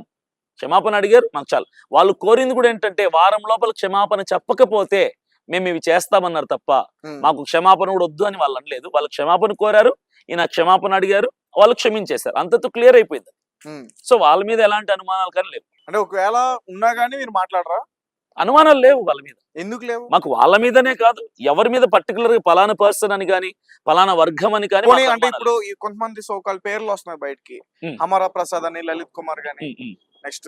క్షమాపణ అడిగారు, మాకు చాలు. వాళ్ళు కోరింది కూడా ఏంటంటే వారం లోపల క్షమాపణ చెప్పకపోతే మేము ఇవి చేస్తామన్నారు తప్ప మాకు క్షమాపణ కూడా వద్దు అని వాళ్ళు అనలేదు. వాళ్ళు క్షమాపణ కోరారు, ఈయన క్షమాపణ అడిగారు, వాళ్ళు క్షమించేశారు, అంతతో క్లియర్ అయిపోయింది. సో వాళ్ళ మీద ఎలాంటి అనుమానాలు కానీ లేవు. అంటే ఒకవేళ ఉన్నా గానీ మీరు మాట్లాడరా? అనుమానాలు లేవు వాళ్ళ మీద. ఎందుకు లేవు? మాకు వాళ్ళ మీదనే కాదు, ఎవరి మీద పర్టికులర్ గా పలానా పర్సన్ అని కానీ పలానా వర్గం అని కానీ. అంటే ఇప్పుడు ఈ కొంతమంది సోకాల్ పేర్లు వస్తున్నాయి బయటికి, అమరా ప్రసాద్ అని, లలిత్ కుమార్ గాని, నెక్స్ట్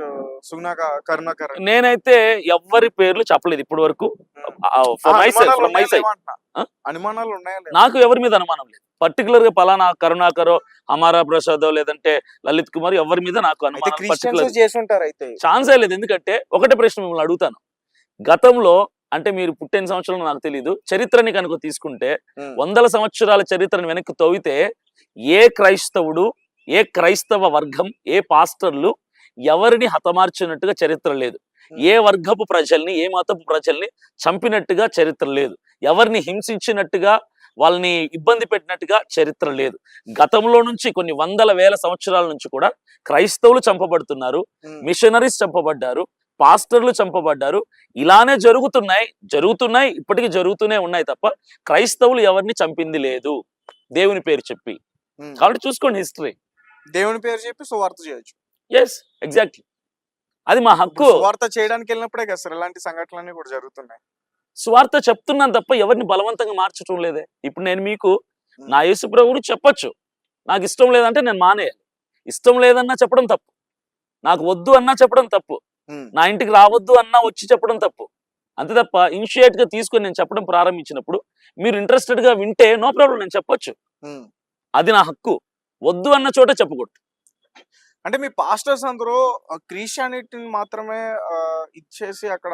సుగ్నా కరుణాకర్. నేనైతే ఎవరి పేర్లు చెప్పలేదు ఇప్పటి వరకు. అనుమానాలు ఉన్నాయా? నాకు ఎవరి మీద అనుమానం లేదు. పర్టికులర్ గా పలానా కరుణాకరో అమరా ప్రసాద్ లేదంటే లలిత్ కుమార్ ఎవరి మీద నాకు అనుమానం ఛాన్సే లేదు. ఎందుకంటే ఒకటే ప్రశ్న మిమ్మల్ని అడుగుతాను, గతంలో అంటే మీరు పుట్టిన సంవత్సరంలో నాకు తెలియదు, చరిత్రని కనుక తీసుకుంటే 100 సంవత్సరాల చరిత్రను వెనక్కి తవ్వితే ఏ క్రైస్తవుడు, ఏ క్రైస్తవ వర్గం, ఏ పాస్టర్లు ఎవరిని హతమార్చినట్టుగా చరిత్ర లేదు. ఏ వర్గపు ప్రజల్ని, ఏ మతపు ప్రజల్ని చంపినట్టుగా చరిత్ర లేదు. ఎవరిని హింసించినట్టుగా, వాళ్ళని ఇబ్బంది పెట్టినట్టుగా చరిత్ర లేదు. గతంలో నుంచి కొన్ని వందల వేల సంవత్సరాల నుంచి కూడా క్రైస్తవులు చంపబడుతున్నారు, మిషనరీస్ చంపబడ్డారు, పాస్టర్లు చంపబడ్డారు. ఇలానే జరుగుతున్నాయి, ఇప్పటికీ జరుగుతూనే ఉన్నాయి తప్ప క్రైస్తవులు ఎవరిని చంపింది లేదు దేవుని పేరు చెప్పి. కాబట్టి చూసుకోండి హిస్టరీ. దేవుని పేరు చెప్పి సువార్త చేయొచ్చు. ఎస్, ఎగ్జాక్ట్లీ, అది మా హక్కు. సువార్త చేయడానికి వెళ్ళినప్పుడే కదా సార్ ఇలాంటి సంఘటనలన్నీ కూడా జరుగుతున్నాయి. సువార్త చెప్తున్నాను తప్ప ఎవరిని బలవంతంగా మార్చడం లేదే. ఇప్పుడు నేను మీకు నా యేసు ప్రభువుని చెప్పొచ్చు, నాకు ఇష్టం లేదంటే నేను మానేయాలి. ఇష్టం లేదన్నా చెప్పడం తప్పు, నాకు వద్దు అన్నా చెప్పడం తప్పు, నా ఇంటికి రావద్దు అన్నా వచ్చి చెప్పడం తప్పు. అంతే తప్ప ఇనిషియేట్ గా తీసుకొని నేను చెప్పడం ప్రారంభించినప్పుడు మీరు ఇంట్రెస్టెడ్ గా వింటే నో ప్రాబ్లం, నేను చెప్పొచ్చు, అది నా హక్కు. వద్దు అన్న చోట చెప్పకూడదు. అంటే మీ పాస్టర్స్ అందరూ క్రిస్టియానిటీని మాత్రమే ఇచ్చేసి అక్కడ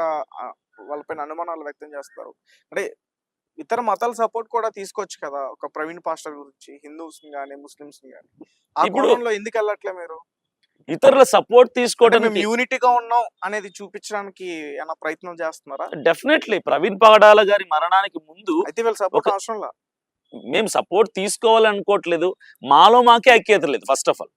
వాళ్ళపైన అనుమానాలు వ్యక్తం చేస్తారు. అంటే ఇతర మతాల సపోర్ట్ కూడా తీసుకోవచ్చు కదా ఒక ప్రవీణ్ పాస్టర్ గురించి, హిందూస్ గానీ ముస్లిమ్స్ గానీ. ఆ గోడంలో ఎందుకు వెళ్ళట్లే మీరు? ఇతరుల సపోర్ట్ తీసుకోవడానికి యూనిటీగా ఉన్నాం అనేది చూపించడానికి ఏమైనా ప్రయత్నం చేస్తున్నారా? డెఫినెట్లీ. ప్రవీణ్ పగడాల గారి మరణానికి ముందు అయితే వీళ్ళ సపోర్ట్ అవసరంలా, మేము సపోర్ట్ తీసుకోవాలనుకోవట్లేదు. మాలో మాకే ఐక్యత లేదు. ఫస్ట్ ఆఫ్ ఆల్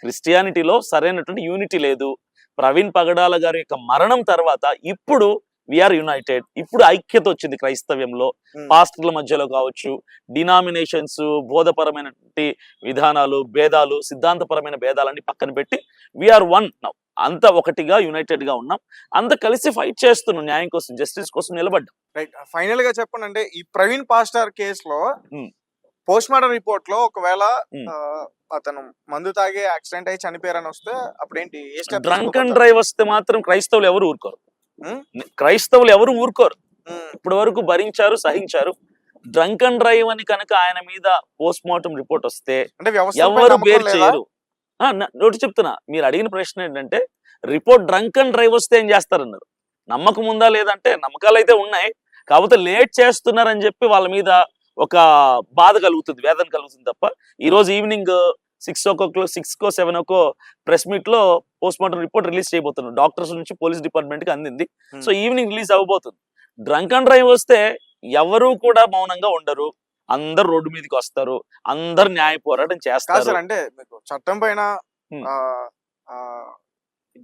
క్రిస్టియానిటీలో సరైనటువంటి యూనిటీ లేదు. ప్రవీణ్ పగడాల గారి యొక్క మరణం తర్వాత ఇప్పుడు వీఆర్ యునైటెడ్. ఇప్పుడు ఐక్యత వచ్చింది క్రైస్తవ్యంలో, పాస్టర్ల మధ్యలో కావచ్చు, డినామినేషన్స్, బోధపరమైనటువంటి విధానాలు, భేదాలు, సిద్ధాంతపరమైన భేదాలన్నీ పక్కన పెట్టి వీఆర్ వన్ నౌ. అంత ఒకటిగా యునైటెడ్ గా ఉన్నాం, అంత కలిసి ఫైట్ చేస్తున్నాం, న్యాయం కోసం, జస్టిస్ కోసం నిలబడ్డాం. రైట్. ఫైనల్ గా చెప్పండి, అంటే ఈ ప్రవీణ్ పాస్టర్ కేసులో పోస్ట్ మార్టం రిపోర్ట్ లో ఒకవేళ అతను మందు తాగి యాక్సిడెంట్ అయ్యి చనిపోయారని వస్తే అప్పుడేంటి? డ్రంక్ అండ్ డ్రైవ్ వస్తే మాత్రం క్రైస్తవులు ఎవరు ఊరుకోరు. ఇప్పటి వరకు భరించారు, సహించారు. డ్రంక్ అండ్ డ్రైవ్ అని కనుక ఆయన మీద పోస్ట్ మార్టం రిపోర్ట్ వస్తే ఎవరు బేర్ చేయరు. నోటి చెప్తున్నా, మీరు అడిగిన ప్రశ్న ఏంటంటే రిపోర్ట్ డ్రంక్ అండ్ డ్రైవ్ వస్తే ఏం చేస్తారన్నారు. నమ్మకం ఉందా లేదంటే నమ్మకాలు అయితే ఉన్నాయి, కాకపోతే లేట్ చేస్తున్నారని చెప్పి వాళ్ళ మీద ఒక బాధ కలుగుతుంది, వేదన కలుగుతుంది తప్ప. ఈ రోజు ఈవినింగ్ 6కో 7కో ప్రెస్ మీట్ లో పోస్ట్ మార్టం రిపోర్ట్ రిలీజ్ చేయబోతున్నారు. డాక్టర్స్ నుంచి పోలీస్ డిపార్ట్మెంట్ కి అందింది. సో ఈవినింగ్ రిలీజ్ అవ్వబోతుంది. డ్రంక్ అండ్ డ్రైవ్ వస్తే ఎవరు కూడా మౌనంగా ఉండరు, అందరు రోడ్డు మీదకి వస్తారు, అందరు న్యాయ పోరాటం చేస్తారు. అంటే మీకు చట్టం పైన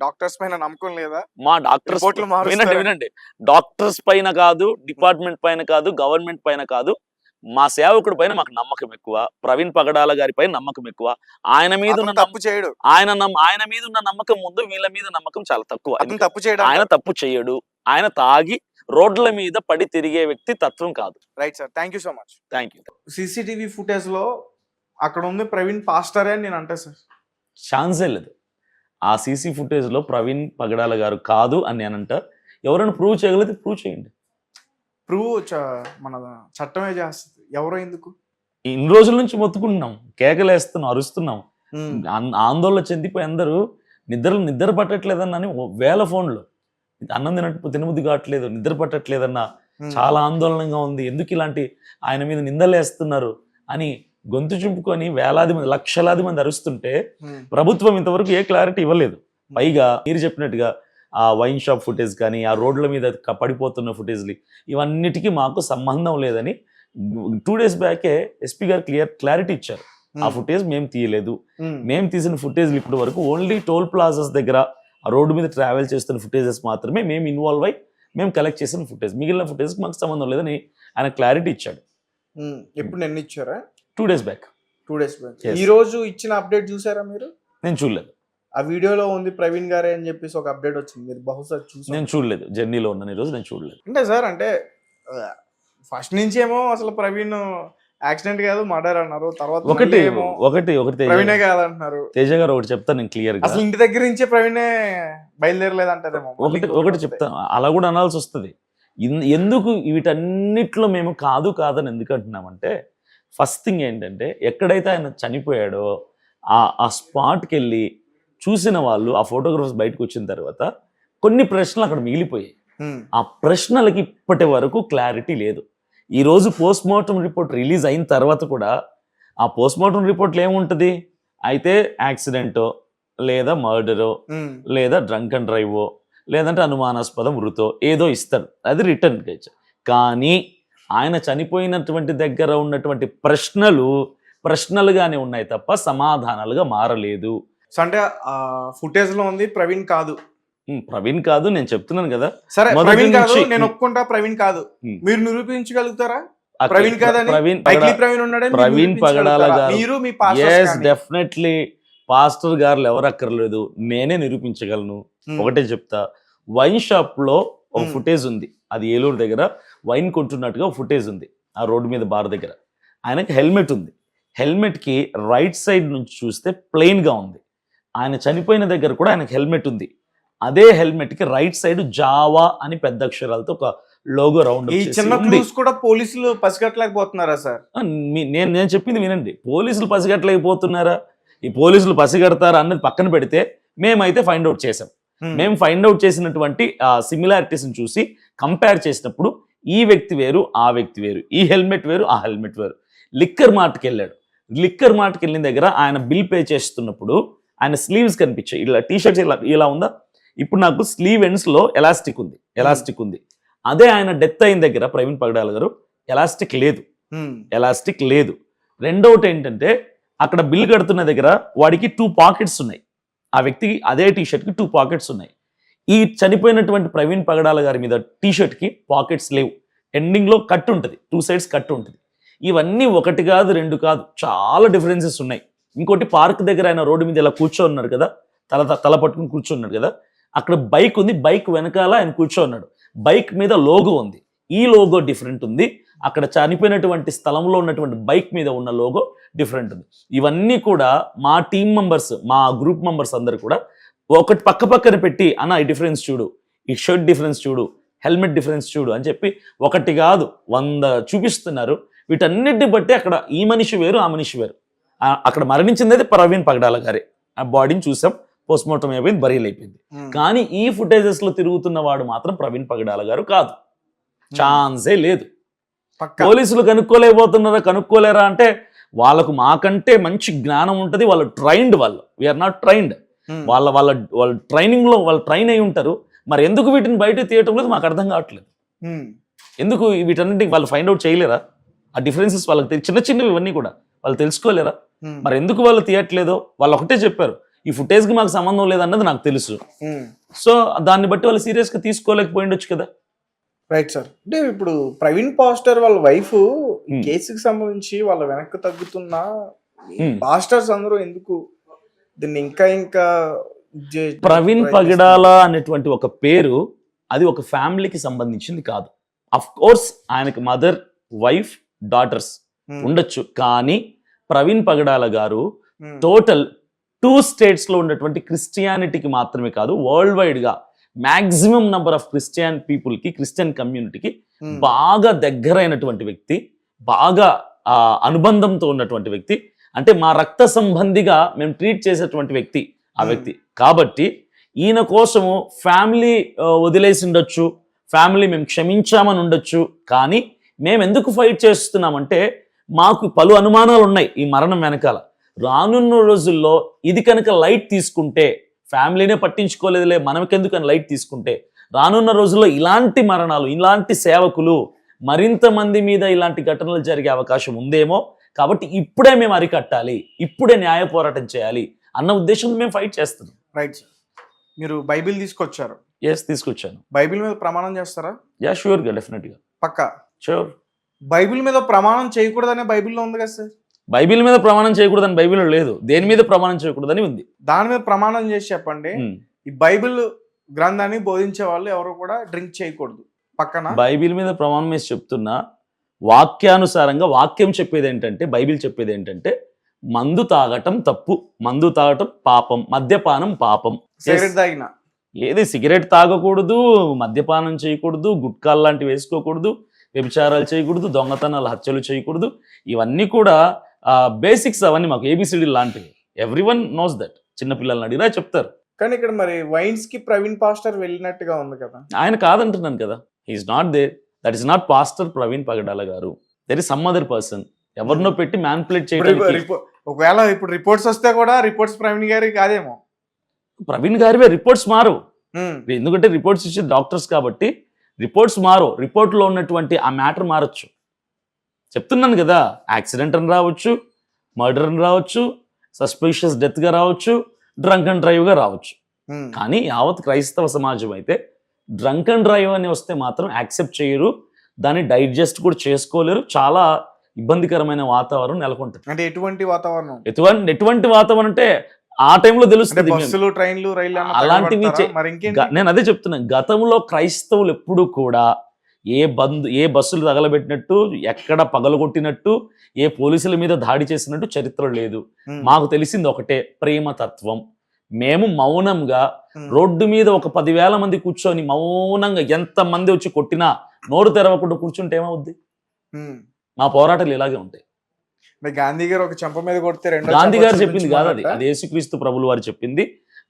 డాక్టర్స్ పైన నమ్మకం లేదా? మా డాక్టర్స్ వినండి, డాక్టర్స్ పైన కాదు, డిపార్ట్మెంట్ పైన కాదు, గవర్నమెంట్ పైన కాదు, మా సేవకుడి పైన మాకు నమ్మకం ఎక్కువ. ప్రవీణ్ పగడాల గారి పైన నమ్మకం ఎక్కువ. ఆయన మీద ఉన్న తప్పు చేయడు, ఆయన మీద ఉన్న నమ్మకం ముందు వీళ్ళ మీద నమ్మకం చాలా తక్కువ. తప్పు చేయడు, ఆయన తప్పు చేయడు. ఆయన తాగి రోడ్ల మీద పడి తిరిగే వ్యక్తి తత్వం కాదు. Right sir, thank you so much. Thank you. CCTV footage లో అక్కడ ఉంది ప్రవీణ్ పాస్టరే అని నేను అంటే సార్ ఛాన్సే లేదు. ఆ సీసీ ఫుటేజ్ లో ప్రవీణ్ పగడాల గారు కాదు అని నేనంట. ఎవరైనా ప్రూవ్ చేయగలిగితే ప్రూవ్ చేయండి. ప్రూవ్ మన చట్టమే చేస్తుంది. ఎవరో ఎందుకు ఇన్ని రోజుల నుంచి మొత్తుకుంటున్నాం, కేకలేస్తున్నాం, అరుస్తున్నాం, ఆందోళన చెందిపోయి అందరూ నిద్ర పట్టట్లేదని వేల ఫోన్లు అన్నం తినబుద్ధి కావట్లేదు, నిద్ర పట్టట్లేదన్న ఉమ్, చాలా ఆందోళనగా ఉంది, ఎందుకు ఇలాంటి ఆయన మీద నిందలేస్తున్నారు అని గొంతు చింపుకొని వేలాది మంది లక్షలాది మంది అరుస్తుంటే ఉమ్, ప్రభుత్వం ఇంతవరకు ఏ క్లారిటీ ఇవ్వలేదు. పైగా మీరు చెప్పినట్టుగా ఆ వైన్ షాప్ ఫుటేజ్ కానీ, ఆ రోడ్ల మీద పడిపోతున్న ఫుటేజ్లు, ఇవన్నిటికీ మాకు సంబంధం లేదని 2 days బ్యాకే ఎస్పీ గారు క్లారిటీ ఇచ్చారు. ఆ ఫుటేజ్ మేము తీయలేదు, ఉమ్, మేము తీసిన ఫుటేజ్లు ఇప్పటి వరకు ఓన్లీ టోల్ ప్లాజాస్ దగ్గర ఆ రోడ్డు మీద ట్రావెల్ చేస్తున్న ఫుటేజెస్ మాత్రమే మేము ఇన్వాల్వ్ అయ్యి మేము కలెక్ట్ చేసిన ఫుటేజ్, మిగిలిన ఫుటేజ్కి మాకు సంబంధం లేదని ఆయన క్లారిటీ ఇచ్చాడు ఉమ్. ఎప్పుడు నిన్న ఇచ్చారా? 2 days back. 2 days back. Yes. ఈ రోజు ఇచ్చిన అప్డేట్ చూసారా మీరు? నేను చూడలేదు, ఆ వీడియోలో ఉంది ప్రవీణ్ గారే అని చెప్పేసి ఒక అప్డేట్ వచ్చింది, మీరు బహుశా చూసారు. నేను చూడలేదు, జర్నీలో ఉన్నాను ఈరోజు, నేను చూడలేదు. అంటే సార్ అంటే ఫస్ట్ నుంచి ఏమో అసలు ప్రవీణ్ యాక్సిడెంట్ కాదు మర్డర్ అన్నారు, తర్వాత ఒకటి మళ్ళీ ఏమో ఒకటి ఒకటి ప్రవీణే కాదంటున్నారు. తేజ గారు ఒకటి చెప్తాను నేను క్లియర్ గా. అసలు ఇంటి దగ్గర నుంచే ప్రవీణే బయలుదేరలేదు అంటారేమో. ఒకటి చెప్తాను, అలా కూడా అనాల్సి వస్తుంది. ఎందుకు వీటన్నిటిలో మేము కాదని ఎందుకు అంటున్నామంటే, ఫస్ట్ థింగ్ ఏంటంటే ఎక్కడైతే ఆయన చనిపోయాడో ఆ స్పాట్కి వెళ్ళి చూసిన వాళ్ళు, ఆ ఫోటోగ్రాఫర్స్ బయటకు వచ్చిన తర్వాత కొన్ని ప్రశ్నలు అక్కడ మిగిలిపోయాయి. ఉమ్, ఆ ప్రశ్నలకి ఇప్పటి వరకు క్లారిటీ లేదు. ఈరోజు పోస్ట్ మార్టం రిపోర్ట్ రిలీజ్ అయిన తర్వాత కూడా ఆ పోస్ట్ మార్టం రిపోర్ట్లో ఏముంటుంది, అయితే యాక్సిడెంటో లేదా మర్డరో ఉమ్, లేదా డ్రంక్ అండ్ డ్రైవో లేదంటే అనుమానాస్పద మృతో ఏదో ఇస్తాడు, అది రిటర్న్ కానీ ఆయన చనిపోయినటువంటి దగ్గర ఉన్నటువంటి ప్రశ్నలుగానే ఉన్నాయి తప్ప సమాధానాలుగా మారలేదు. సో అంటే ఫుటేజ్ లో ఉంది ప్రవీణ్ కాదు. ప్రవీణ్ కాదు, నేను చెప్తున్నాను కదా. సరే మొదటి ప్రవీణ్ కాదు, నుంచి- నేను ఒప్పుకుంటా ప్రవీణ్ కాదు. ఉమ్. మీరు నిరూపించగలుగుతారా అక్కడ ప్రవీణ్ కాదని? ప్రవీణ్ Likely ప్రవీణ్ ఉన్నాడని మీరు ప్రవీణ్ పగడాల నిరూపించగలుగుతారా? గారు, మీరు మీ pastors ఎస్ కానీ. డెఫినెట్లీ పాస్టర్ గారు ఎవరు అక్కర్లేదు, నేనే నిరూపించగలను. ఉమ్, ఒకటే చెప్తా, వైన్ షాప్ లో ఒక Hmm. ఫుటేజ్ ఉంది, అది ఏలూరు దగ్గర వైన్ కొంటున్నట్టుగా ఫుటేజ్ ఉంది ఆ రోడ్డు మీద బార్ దగ్గర. ఆయనకి హెల్మెట్ ఉంది, హెల్మెట్ కి రైట్ సైడ్ నుంచి చూస్తే ప్లెయిన్ గా ఉంది. ఆయన చనిపోయిన దగ్గర కూడా ఆయనకి హెల్మెట్ ఉంది, అదే హెల్మెట్ కి రైట్ సైడ్ జావా అని పెద్ద అక్షరాలతో ఒక లోగో రౌండ్ ఈ చిన్న క్లూస్ కూడా పోలీసులు పసిగట్టలేకపోతున్నారా సార్? నేను చెప్పింది వినండి, పోలీసులు పసిగట్టలేకపోతున్నారా, ఈ పోలీసులు పసిగడతారా అన్నది పక్కన పెడితే మేమైతే ఫైండ్ అవుట్ చేసాం. మేము ఫైండ్ అవుట్ చేసినటువంటి సిమిలారిటీస్ని చూసి కంపేర్ చేసినప్పుడు ఈ వ్యక్తి వేరు, ఆ వ్యక్తి వేరు, ఈ హెల్మెట్ వేరు, ఆ హెల్మెట్ వేరు. లిక్కర్ మార్ట్కి వెళ్ళాడు, లిక్కర్ మార్ట్కి వెళ్ళిన దగ్గర ఆయన బిల్ పే చేస్తున్నప్పుడు ఆయన స్లీవ్స్ కనిపించాయి, ఇలా టీషర్ట్స్ ఇలా ఉందా, ఇప్పుడు నాకు స్లీవ్ ఎండ్స్ లో ఎలాస్టిక్ ఉంది. అదే ఆయన డెత్ అయిన దగ్గర ప్రవీణ్ పగడాల గారు ఎలాస్టిక్ లేదు. రెండవటి ఏంటంటే అక్కడ బిల్ కడుతున్న దగ్గర వాడికి 2 పాకెట్స్ ఉన్నాయి, ఆ వ్యక్తికి అదే టీషర్ట్కి 2 పాకెట్స్ ఉన్నాయి. ఈ చనిపోయినటువంటి ప్రవీణ్ పగడాల గారి మీద టీషర్ట్కి పాకెట్స్ లేవు, ఎండింగ్లో కట్ ఉంటుంది, 2 sides కట్ ఉంటుంది. ఇవన్నీ 1 కాదు 2 కాదు, చాలా డిఫరెన్సెస్ ఉన్నాయి. ఇంకోటి పార్క్ దగ్గర ఆయన రోడ్డు మీద ఇలా కూర్చోన్నాడు కదా, తల పట్టుకుని కూర్చున్నాడు కదా, అక్కడ బైక్ ఉంది, బైక్ వెనకాల ఆయన కూర్చోన్నాడు, బైక్ మీద లోగో ఉంది, ఈ లోగో డిఫరెంట్ ఉంది, అక్కడ చనిపోయినటువంటి స్థలంలో ఉన్నటువంటి బైక్ మీద ఉన్న లోగో డిఫరెంట్ ఉంది. ఇవన్నీ కూడా మా టీం మెంబర్స్, మా గ్రూప్ మెంబర్స్ అందరు కూడా ఒకటి పక్కన పెట్టి, అన్న ఈ డిఫరెన్స్ చూడు, ఈ షర్ట్ డిఫరెన్స్ చూడు, హెల్మెట్ డిఫరెన్స్ చూడు అని చెప్పి 1 కాదు 100 చూపిస్తున్నారు. వీటన్నిటిని బట్టి అక్కడ ఈ మనిషి వేరు, ఆ మనిషి వేరు. అక్కడ మరణించింది అయితే ప్రవీణ్ పగడాల గారే, ఆ బాడీని చూసాం, పోస్ట్ మార్టం అయిపోయింది, బరియల్ అయిపోయింది. కానీ ఈ ఫుటేజెస్ లో తిరుగుతున్న వాడు మాత్రం ప్రవీణ్ పగడాల గారు కాదు, ఛాన్సే లేదు. పోలీసులు కనుక్కోలేరా అంటే వాళ్ళకు మాకంటే మంచి జ్ఞానం ఉంటుంది, వాళ్ళు ట్రైన్డ్, వీఆర్ నాట్ ట్రైన్డ్. వాళ్ళ ట్రైనింగ్ లో వాళ్ళు ట్రైన్ అయి ఉంటారు. మరి ఎందుకు వీటిని బయట తీయటం లేదు మాకు అర్థం కావట్లేదు. ఎందుకు వీటన్నిటికి వాళ్ళు ఫైండ్ అవుట్ చేయలేరా? ఆ డిఫరెన్సెస్ వాళ్ళకి చిన్నవి ఇవన్నీ కూడా వాళ్ళు తెలుసుకోలేరా? మరి ఎందుకు వాళ్ళు తీయట్లేదో వాళ్ళు ఒకటే చెప్పారు, ఈ ఫుటేజ్కి మాకు సంబంధం లేదన్నది నాకు తెలుసు. సో దాన్ని బట్టి వాళ్ళు సీరియస్గా తీసుకోలేకపోయిండొచ్చు కదా. Right sir. అంటే ఇప్పుడు ప్రవీణ్ పాస్టర్ వాళ్ళ వైఫ్ కేసుకి సంబంధించి వాళ్ళ వెనక్కి తగ్గుతున్న పాస్టర్స్ అందరూ ఎందుకు దీన్ని ఇంకా ప్రవీణ్ పగడాల అనేటువంటి ఒక పేరు అది ఒక ఫ్యామిలీకి సంబంధించింది కాదు. అఫ్ కోర్స్ ఆయనకి మదర్, వైఫ్, డాటర్స్ ఉండొచ్చు, కానీ ప్రవీణ్ పగడాల గారు టోటల్ 2 states లో ఉన్నటువంటి క్రిస్టియానిటీకి మాత్రమే కాదు, వరల్డ్ వైడ్ గా మ్యాక్సిమం నంబర్ ఆఫ్ క్రిస్టియన్ పీపుల్కి, క్రిస్టియన్ కమ్యూనిటీకి బాగా దగ్గరైనటువంటి వ్యక్తి, బాగా అనుబంధంతో ఉన్నటువంటి వ్యక్తి, అంటే మా రక్త సంబంధిగా మేము ట్రీట్ చేసేటువంటి వ్యక్తి ఆ వ్యక్తి. కాబట్టి ఈయన కోసము ఫ్యామిలీ వదిలేసి ఉండొచ్చు, ఫ్యామిలీ మేము క్షమించామని ఉండొచ్చు, కానీ మేము ఎందుకు ఫైట్ చేస్తున్నామంటే మాకు పలు అనుమానాలు ఉన్నాయి ఈ మరణం వెనకాల. రానున్న రోజుల్లో ఇది కనుక లైట్ తీసుకుంటే, ఫ్యామిలీనే పట్టించుకోలేదులే మనకెందుకని లైట్ తీసుకుంటే, రానున్న రోజుల్లో ఇలాంటి మరణాలు, ఇలాంటి సేవకులు మరింత మంది మీద ఇలాంటి ఘటనలు జరిగే అవకాశం ఉందేమో. కాబట్టి ఇప్పుడే మేము అరికట్టాలి, ఇప్పుడే న్యాయ పోరాటం చేయాలి అన్న ఉద్దేశంతో మేము ఫైట్ చేస్తున్నాం. Right sir. మీరు బైబిల్ తీసుకొచ్చారు. తీసుకొచ్చాను. బైబిల్ మీద ప్రమాణం చేస్తారా? షూర్గా, డెఫినెట్గా, పక్కా. షూర్. బైబిల్ మీద ప్రమాణం చేయకూడదనే బైబిల్లో ఉంది కదా సార్? బైబిల్ మీద ప్రమాణం చేయకూడదని బైబిల్లో లేదు, దేని మీద ప్రమాణం చేయకూడదని ఉంది. దాని మీద ప్రమాణం చేసి చెప్పండి. ఈ బైబిల్ గ్రంథాన్ని బోధించే వాళ్ళు ఎవరు కూడా డ్రింక్ చేయకూడదు పక్కన. బైబిల్ మీద ప్రమాణం వేసి చెప్తున్నా, వాక్యానుసారంగా వాక్యం చెప్పేది ఏంటంటే, బైబిల్ చెప్పేది ఏంటంటే మందు తాగటం తప్పు, మందు తాగటం పాపం, మద్యపానం పాపం. సిగరెట్ తాగిన ఏది సిగరెట్ తాగకూడదు, మద్యపానం చేయకూడదు, గుట్కాలు లాంటివి వేసుకోకూడదు, వ్యభిచారాలు చేయకూడదు, దొంగతనాలు హత్యలు చేయకూడదు. ఇవన్నీ కూడా బేసిక్స్, అవన్నీ మాకు ఏబిసిడి లాంటివి. Everyone knows that. చిన్నపిల్లల్ని అడిగినా చెప్తారు. కానీ ఇక్కడ మరి వైన్స్ కి ప్రవీణ్ పాస్టర్ వెళ్ళినట్టుగా ఉంది కదా. ఆయన కాదంటున్నాను కదా, he is not there. That is not pastor Praveen Pagadala garu. There is some other person. ఎవరినో పెట్టి మ్యానిపులేట్ చేయడానికి. ఒకవేళ ఇప్పుడు రిపోర్ట్స్ వస్తే కూడా రిపోర్ట్స్ ప్రవీణ్ గారికి కాదేమో. ప్రవీణ్ గారివే రిపోర్ట్స్ మారు, ఎందుకంటే రిపోర్ట్స్ ఇచ్చే డాక్టర్స్ కాబట్టి రిపోర్ట్స్ మారు. రిపోర్ట్లో ఉన్నటువంటి ఆ మ్యాటర్ మారచ్చు. చెప్తున్నాను కదా, యాక్సిడెంట్ అని రావచ్చు, మర్డర్ అని రావచ్చు, సస్పిషియస్ డెత్గా రావచ్చు, డ్రంక్ అండ్ డ్రైవ్గా రావచ్చు. కానీ యావత్ క్రైస్తవ సమాజం అయితే డ్రంక్ అండ్ డ్రైవ్ అని వస్తే మాత్రం యాక్సెప్ట్ చేయరు, దాన్ని డైజెస్ట్ కూడా చేసుకోలేరు. చాలా ఇబ్బందికరమైన వాతావరణం నెలకొంటుంది. అంటే ఎటువంటి వాతావరణం? ఎటువంటి వాతావరణం అంటే ఆ టైంలో తెలుస్తుంది. బస్సులు, ట్రైన్లు, రైళ్లు అలాంటివి నేను అదే చెప్తున్నాను. గతంలో క్రైస్తవులు ఎప్పుడు కూడా ఏ బస్సులు తగలబెట్టినట్టు, ఎక్కడ పగలగొట్టినట్టు, ఏ పోలీసుల మీద దాడి చేసినట్టు చరిత్ర లేదు. మాకు తెలిసింది ఒకటే, ప్రేమతత్వం. మేము మౌనంగా రోడ్డు మీద ఒక 10,000 మంది కూర్చొని మౌనంగా ఎంత మంది వచ్చి కొట్టినా నోరు తెరవకుండా కూర్చుంటే ఏమవుద్ది? మా పోరాటాలు ఇలాగే ఉంటాయి. గాంధీ గారు ఒక చెంప మీద కొడితే గాంధీ గారు చెప్పింది కాదు అది, అది యేసుక్రీస్తు ప్రభులు వారు చెప్పింది.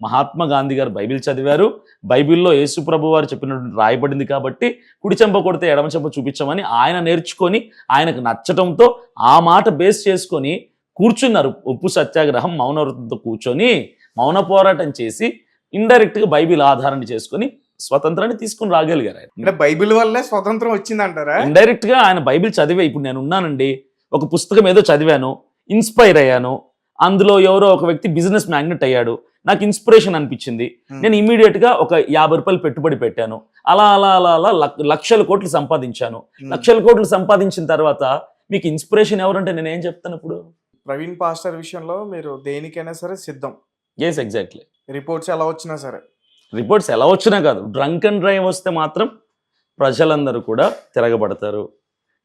మహాత్మా గాంధీ గారు బైబిల్ చదివారు. బైబిల్లో యేసు ప్రభు వారు చెప్పినట్టు రాయబడింది కాబట్టి కుడి చెంప కొడితే ఎడమ చెంప చూపించమని ఆయన నేర్చుకొని, ఆయనకు నచ్చటంతో ఆ మాట బేస్ చేసుకొని కూర్చున్నారు. ఉప్పు సత్యాగ్రహం, మౌన వృత్తంతో కూర్చొని మౌన పోరాటం చేసి ఇండైరెక్ట్ గా బైబిల్ ఆధారణ చేసుకుని స్వతంత్రాన్ని తీసుకుని రాగలిగారు. ఆయన బైబిల్ వల్లే స్వతంత్రం వచ్చిందంటారా? ఇండైరెక్ట్ గా ఆయన బైబిల్ చదివే. ఇప్పుడు నేను ఉన్నానండి, ఒక పుస్తకం ఏదో చదివాను, ఇన్స్పైర్ అయ్యాను. అందులో ఎవరో ఒక వ్యక్తి బిజినెస్ మ్యాగ్నెట్ అయ్యాడు, నాకు ఇన్స్పిరేషన్ అనిపించింది. నేను ఇమీడియట్ గా ఒక 50 రూపాయలు పెట్టుబడి పెట్టాను. అలా అలా అలా అలా లక్షల కోట్లు సంపాదించాను. లక్షల కోట్లు సంపాదించిన తర్వాత మీకు ఇన్స్పిరేషన్ ఎవరంటే నేను ఏం చెప్తాను? ఇప్పుడు ప్రవీణ్ పాస్టర్ విషయంలో మీరు దేనికైనా సరే సిద్ధం. Yes, exactly. రిపోర్ట్స్ ఎలా వచ్చినా సరే, రిపోర్ట్స్ ఎలా వచ్చినా కాదు, డ్రంక్ అండ్ డ్రైవ్ వస్తే మాత్రం ప్రజలందరూ కూడా తిరగబడతారు.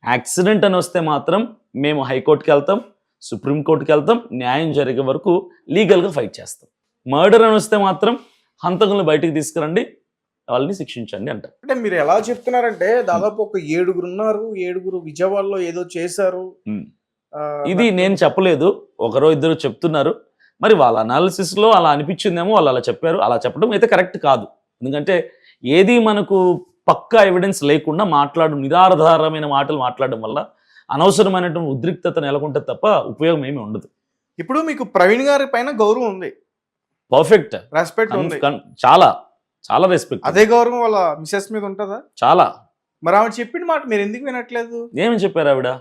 యాక్సిడెంట్ అని వస్తే మాత్రం మేము హైకోర్టుకి వెళ్తాం, సుప్రీంకోర్టుకి వెళ్తాం, న్యాయం జరిగే వరకు లీగల్గా ఫైట్ చేస్తాం. మర్డర్ అని వస్తే మాత్రం హంతకులను బయటికి తీసుకురండి, వాళ్ళని శిక్షించండి అంటారు. అంటే మీరు ఎలా చెప్తున్నారంటే దాదాపు ఒక 7 ఉన్నారు, 7 విజయవాడలో ఏదో చేశారు. ఇది నేను చెప్పలేదు, ఒకరో ఇద్దరు చెప్తున్నారు. మరి వాళ్ళ అనాలిసిస్లో అలా అనిపించిందేమో, వాళ్ళు అలా చెప్పారు. అలా చెప్పడం అయితే కరెక్ట్ కాదు. ఎందుకంటే ఏది మనకు పక్కా ఎవిడెన్స్ లేకుండా నిరాధారమైన మాటలు మాట్లాడడం వల్ల అనవసరమైనటువంటి ఉద్రిక్తత నెలకొంటే తప్ప ఉపయోగం ఏమి ఉండదు. ఇప్పుడు మీకు ప్రవీణ్ గారి పైన గౌరవం ఉంది, పర్ఫెక్ట్ రెస్పెక్ట్ ఉంది, చాలా చాలా రెస్పెక్ట్. అదే గౌరవం వాళ్ళ మిసెస్ మీద ఉంటుందా? చాలా. మరి ఆవిడ చెప్పిన మాట మీరు ఎందుకు వినట్లేదు? ఏమని చెప్పారు ఆవిడ?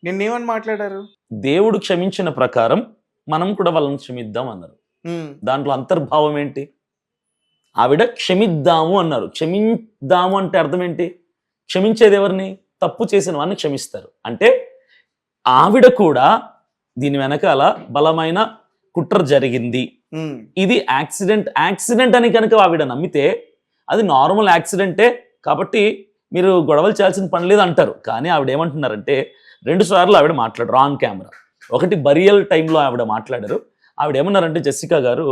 నిన్నేమని మాట్లాడారు? దేవుడు క్షమించిన ప్రకారం మనం కూడా వాళ్ళని క్షమిద్దాం అన్నారు. దాంట్లో అంతర్భావం ఏంటి? ఆవిడ క్షమిద్దాము అన్నారు. క్షమిద్దాము అంటే అర్థం ఏంటి? క్షమించేది ఎవరిని? తప్పు చేసిన వారిని క్షమిస్తారు. అంటే ఆవిడ కూడా దీని వెనకాల బలమైన కుట్ర జరిగింది, ఇది యాక్సిడెంట్ అని కనుక ఆవిడ నమ్మితే అది నార్మల్ యాక్సిడెంటే కాబట్టి మీరు గొడవలు చేయాల్సిన పని లేదు అంటారు. కానీ ఆవిడ ఏమంటున్నారంటే 2 సార్లు ఆవిడ మాట్లాడారు ఆన్ కెమెరా. ఒకటి బరియల్ టైంలో ఆవిడ మాట్లాడారు. ఆవిడ ఏమన్నారంటే, జెసికా గారు,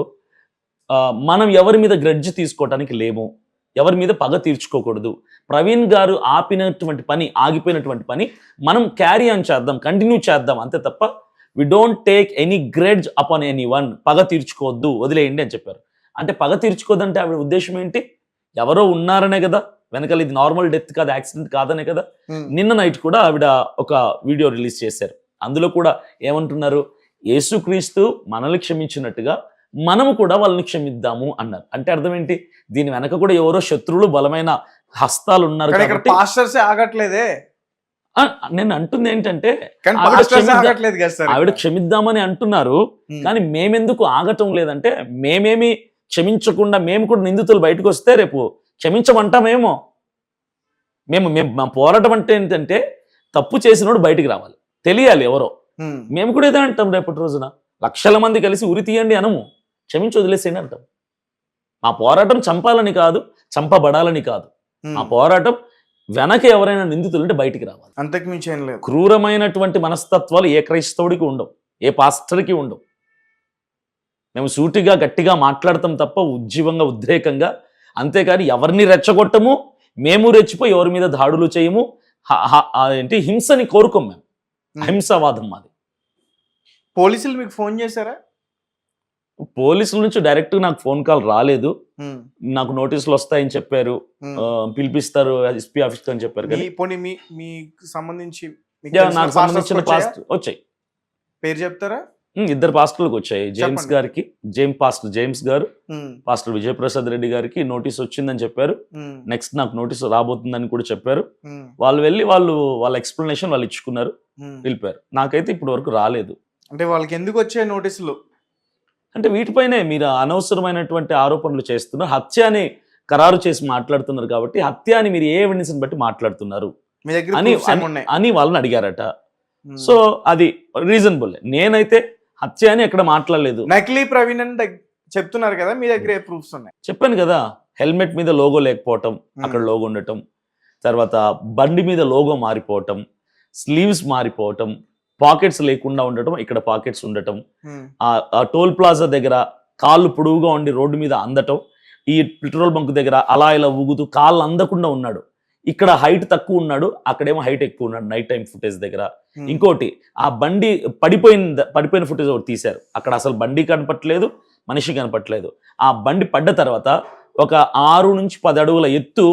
మనం ఎవరి మీద గ్రడ్జ్ తీసుకోవటానికి లేము, ఎవరి మీద పగ తీర్చుకోకూడదు. ప్రవీణ్ గారు ఆగిపోయినటువంటి పని మనం క్యారీ ఆన్ చేద్దాం, కంటిన్యూ చేద్దాం అంతే తప్ప we don't take any grudge upon anyone. పగ తీర్చుకోవద్దు, వదిలేయండి అని చెప్పారు. అంటే పగ తీర్చుకోదంటే ఆవిడ ఉద్దేశం ఏంటి? ఎవరో ఉన్నారనే కదా వెనకాల, ఇది నార్మల్ డెత్ కాదు, యాక్సిడెంట్ కాదనే కదా. నిన్న నైట్ కూడా ఆవిడ ఒక వీడియో రిలీజ్ చేశారు. అందులో కూడా ఏమంటున్నారు? యేసుక్రీస్తు మనల్ని క్షమించినట్టుగా మనము కూడా వాళ్ళని క్షమిద్దాము అన్నారు. అంటే అర్థం ఏంటి? దీని వెనక కూడా ఎవరో శత్రువులు, బలమైన హస్తాలు ఉన్నారు కాబట్టి పాస్టర్స్ ఆగట్లేదే. నేను అంటుంది ఏంటంటే ఆవిడ ఆవిడ క్షమిద్దామని అంటున్నారు, కానీ మేమెందుకు ఆగటం లేదంటే, మేమేమి క్షమించకుండా మేము కూడా నిందితులు బయటకు వస్తే రేపు క్షమించమంటామేమో. మేము మా పోరాటం అంటే ఏంటంటే తప్పు చేసినోడు బయటికి రావాలి, తెలియాలి ఎవరో. మేము కూడా ఏదో అంటాం, రేపటి రోజున లక్షల మంది కలిసి ఉరి తీయండి అనము, క్షమించి వదిలేసేయండి అంటాం. మా పోరాటం చంపాలని కాదు, చంపబడాలని కాదు. మా పోరాటం వెనక ఎవరైనా నిందితులు ఉంటే బయటికి రావాలి, అంతకు మించి ఏం లేదు. క్రూరమైనటువంటి మనస్తత్వాలు ఏ క్రైస్తవుడికి ఉండవు, ఏ పాస్టర్కి ఉండవు. మేము సూటిగా గట్టిగా మాట్లాడతాం తప్ప ఉజ్జీవంగా, ఉద్రేకంగా. అంతేకాని ఎవరిని రెచ్చగొట్టము, మేము రెచ్చిపోయి ఎవరి మీద దాడులు చేయము. ఏంటి హింసని కోరుకోం మేము, అహింసావాదం మాది. పోలీసులు మీకు ఫోన్ చేశారా? పోలీసుల నుంచి డైరెక్ట్ నాకు ఫోన్ కాల్ రాలేదు. నాకు నోటీసులు వస్తాయని చెప్పారు, పిలిపిస్తారు ఎస్పీ ఆఫీస్ అని చెప్పారు. కానీ మీకు సంబంధించి నాకు సంబంధించిన పాస్ట్ వచ్చాయి. పేరు చెప్తారా? 2 పాస్టర్లకు వచ్చాయి. జేమ్స్ గారు, పాస్టర్ విజయప్రసాద్ రెడ్డి గారికి నోటీస్ వచ్చిందని చెప్పారు. నెక్స్ట్ నాకు నోటీస్ రాబోతుందని కూడా చెప్పారు. వాళ్ళు వెళ్ళి వాళ్ళ ఎక్స్ప్లెనేషన్ వాళ్ళు ఇచ్చుకున్నారు, వెళ్ళిపోయారు. నాకైతే ఇప్పటి వరకు రాలేదు. అంటే వాళ్ళకి ఎందుకు వచ్చాయి నోటీసులు? అంటే వీటిపైనే మీరు అనవసరమైనటువంటి ఆరోపణలు చేస్తున్నారు, హత్య అని ఖరారు చేసి మాట్లాడుతున్నారు కాబట్టి హత్య అని మీరు ఏ ఎవిడెన్స్ బట్టి మాట్లాడుతున్నారు అని వాళ్ళని అడిగారట. సో అది రీజనబుల్. నేనైతే హత్య అని ఎక్కడ మాట్లాడలేదు. నకిలీ ప్రవీణ్ అని చెప్తున్నారు కదా, మీ దగ్గర ఏ ప్రూఫ్స్ ఉన్నాయి? చెప్పాను కదా, హెల్మెట్ మీద లోగో లేకపోవటం, అక్కడ లోగో ఉండటం, తర్వాత బండి మీద లోగో మారిపోవటం, స్లీవ్స్ మారిపోవటం, పాకెట్స్ లేకుండా ఉండటం, ఇక్కడ పాకెట్స్ ఉండటం, ఆ టోల్ ప్లాజా దగ్గర కాళ్ళు పొడువుగా ఉండి రోడ్డు మీద అందటం, ఈ పెట్రోల్ బంక్ దగ్గర అలా ఇలా ఊగుతూ కాళ్ళు అందకుండా ఉన్నాడు. ఇక్కడ హైట్ తక్కువ ఉన్నాడు, అక్కడేమో హైట్ ఎక్కువ ఉన్నాడు నైట్ టైం ఫుటేజ్ దగ్గర. ఇంకోటి, ఆ బండి పడిపోయిన ఫుటేజ్ ఒకటి తీశారు, అక్కడ అసలు బండి కనపట్లేదు, మనిషి కనపట్లేదు. ఆ బండి పడ్డ తర్వాత ఒక 6 నుంచి 10 అడుగుల ఎత్తు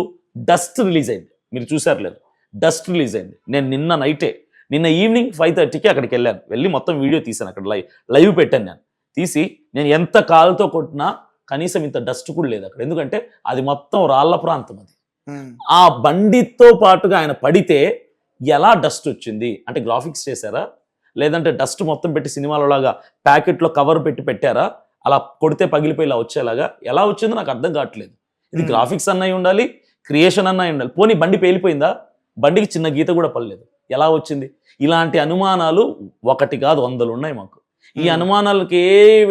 డస్ట్ రిలీజ్ అయింది. మీరు చూసారు లేదు, డస్ట్ రిలీజ్ అయింది. నేను నిన్న ఈవినింగ్ 5:30కి అక్కడికి వెళ్ళి మొత్తం వీడియో తీశాను. అక్కడ లైవ్ పెట్టాను. నేను ఎంత కాలుతో కొట్టినా కనీసం ఇంత డస్ట్ కూడా లేదు అక్కడ. ఎందుకంటే అది మొత్తం రాళ్ల ప్రాంతం. అది ఆ బండితో పాటుగా ఆయన పడితే ఎలా డస్ట్ వచ్చింది అంటే, గ్రాఫిక్స్ చేశారా లేదంటే డస్ట్ మొత్తం పెట్టి సినిమాలో లాగా ప్యాకెట్లో కవర్ పెట్టారా? అలా కొడితే పగిలిపోయి ఇలా వచ్చేలాగా ఎలా వచ్చిందో నాకు అర్థం కావట్లేదు. ఇది గ్రాఫిక్స్ అన్నవి ఉండాలి, క్రియేషన్ అన్నవి ఉండాలి. పోనీ బండి పేలిపోయిందా? బండికి చిన్న గీత కూడా పడలేదు, ఎలా వచ్చింది? ఇలాంటి అనుమానాలు 1 కాదు 100 ఉన్నాయి మాకు. ఈ అనుమానాలకి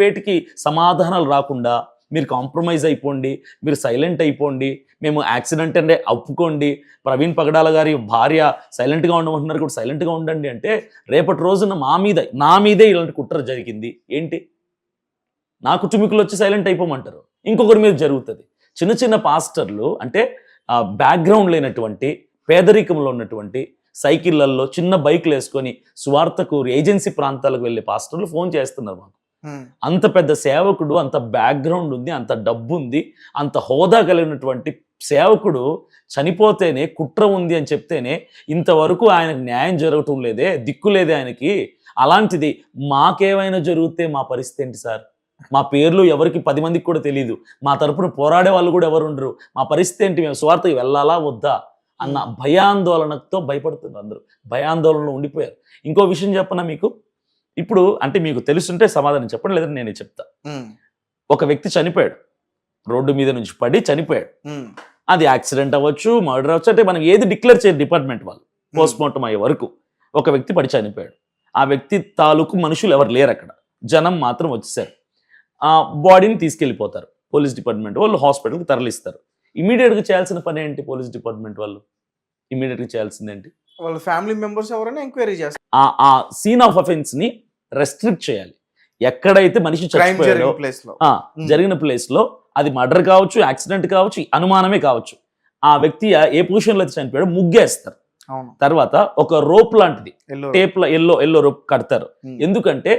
వేటికి సమాధానాలు రాకుండా మీరు కాంప్రమైజ్ అయిపోండి, మీరు సైలెంట్ అయిపోండి, మేము యాక్సిడెంట్ అంటే ఒప్పుకోండి, ప్రవీణ్ పగడాల గారి భార్య సైలెంట్గా ఉండమంటున్నారు కూడా సైలెంట్గా ఉండండి అంటే, రేపటి రోజున నా మీదే ఇలాంటి కుట్ర జరిగింది ఏంటి? నా కుటుంబీకులు వచ్చి సైలెంట్ అయిపోమంటారు, ఇంకొకరి మీద జరుగుతుంది. చిన్న పాస్టర్లు అంటే బ్యాక్గ్రౌండ్ లేనటువంటి, పేదరికంలో ఉన్నటువంటి, సైకిళ్లలో చిన్న బైక్లు వేసుకొని సువార్తకు ఏజెన్సీ ప్రాంతాలకు వెళ్ళే పాస్టర్లు ఫోన్ చేస్తున్నారు మాకు. అంత పెద్ద సేవకుడు, అంత బ్యాక్గ్రౌండ్ ఉంది, అంత డబ్బు ఉంది, అంత హోదా కలిగినటువంటి సేవకుడు చనిపోతేనే కుట్ర ఉంది అని చెప్తేనే ఇంతవరకు ఆయనకు న్యాయం జరగటం లేదే, దిక్కు లేదే ఆయనకి. అలాంటిది మాకేమైనా జరిగితే మా పరిస్థితి ఏంటి సార్? మా పేర్లు ఎవరికి 10 మందికి కూడా తెలియదు, మా తరపున పోరాడే వాళ్ళు కూడా ఎవరు ఉండరు. మా పరిస్థితి ఏంటి? మేము సువార్తకి వెళ్ళాలా వద్దా అన్న భయాందోళనతో భయపడుతున్నారు అందరూ, భయాందోళనలో ఉండిపోయారు. ఇంకో విషయం చెప్పనా మీకు? ఇప్పుడు అంటే మీకు తెలుసుంటే సమాధానం చెప్పండి, లేదంటే నేనే చెప్తా. ఒక వ్యక్తి చనిపోయాడు, రోడ్డు మీద నుంచి పడి చనిపోయాడు. అది యాక్సిడెంట్ అవ్వచ్చు, మర్డర్ అవ్వచ్చు, అంటే మనం ఏది డిక్లేర్ చేయరు డిపార్ట్మెంట్ వాళ్ళు. పోస్ట్ మార్టం అయ్యే వరకు ఒక వ్యక్తి పడి చనిపోయాడు. ఆ వ్యక్తి తాలూకు మనుషులు ఎవరు లేరు అక్కడ, జనం మాత్రం వచ్చేసారు. ఆ బాడీని తీసుకెళ్ళిపోతారు పోలీస్ డిపార్ట్మెంట్ వాళ్ళు, హాస్పిటల్కి తరలిస్తారు. ఇమీడియట్గా చేయాల్సిన పని ఏంటి? పోలీస్ డిపార్ట్మెంట్ వాళ్ళు ఇమీడియట్గా చేయాల్సింది ఏంటి? వాళ్ళ ఫ్యామిలీ మెంబర్స్ ఎవరైనా ఎంక్వైరీ చేస్తారు. ఆ సీన్ ఆఫ్ అఫెన్స్ ని రెస్ట్రిక్ట్ చేయాలి. ఎక్కడైతే మనిషి చనిపోయాడో జరిగిన ప్లేస్ లో, అది మర్డర్ కావచ్చు, యాక్సిడెంట్ కావచ్చు, అనుమానమే కావచ్చు, ఆ వ్యక్తి ఏ పొజిషన్ లో అయితే చనిపోయాడో ముగ్గేస్తారు. తర్వాత ఒక రోప్ లాంటిది టేప్ లో ఎల్లో రోప్ కడతారు. ఎందుకంటే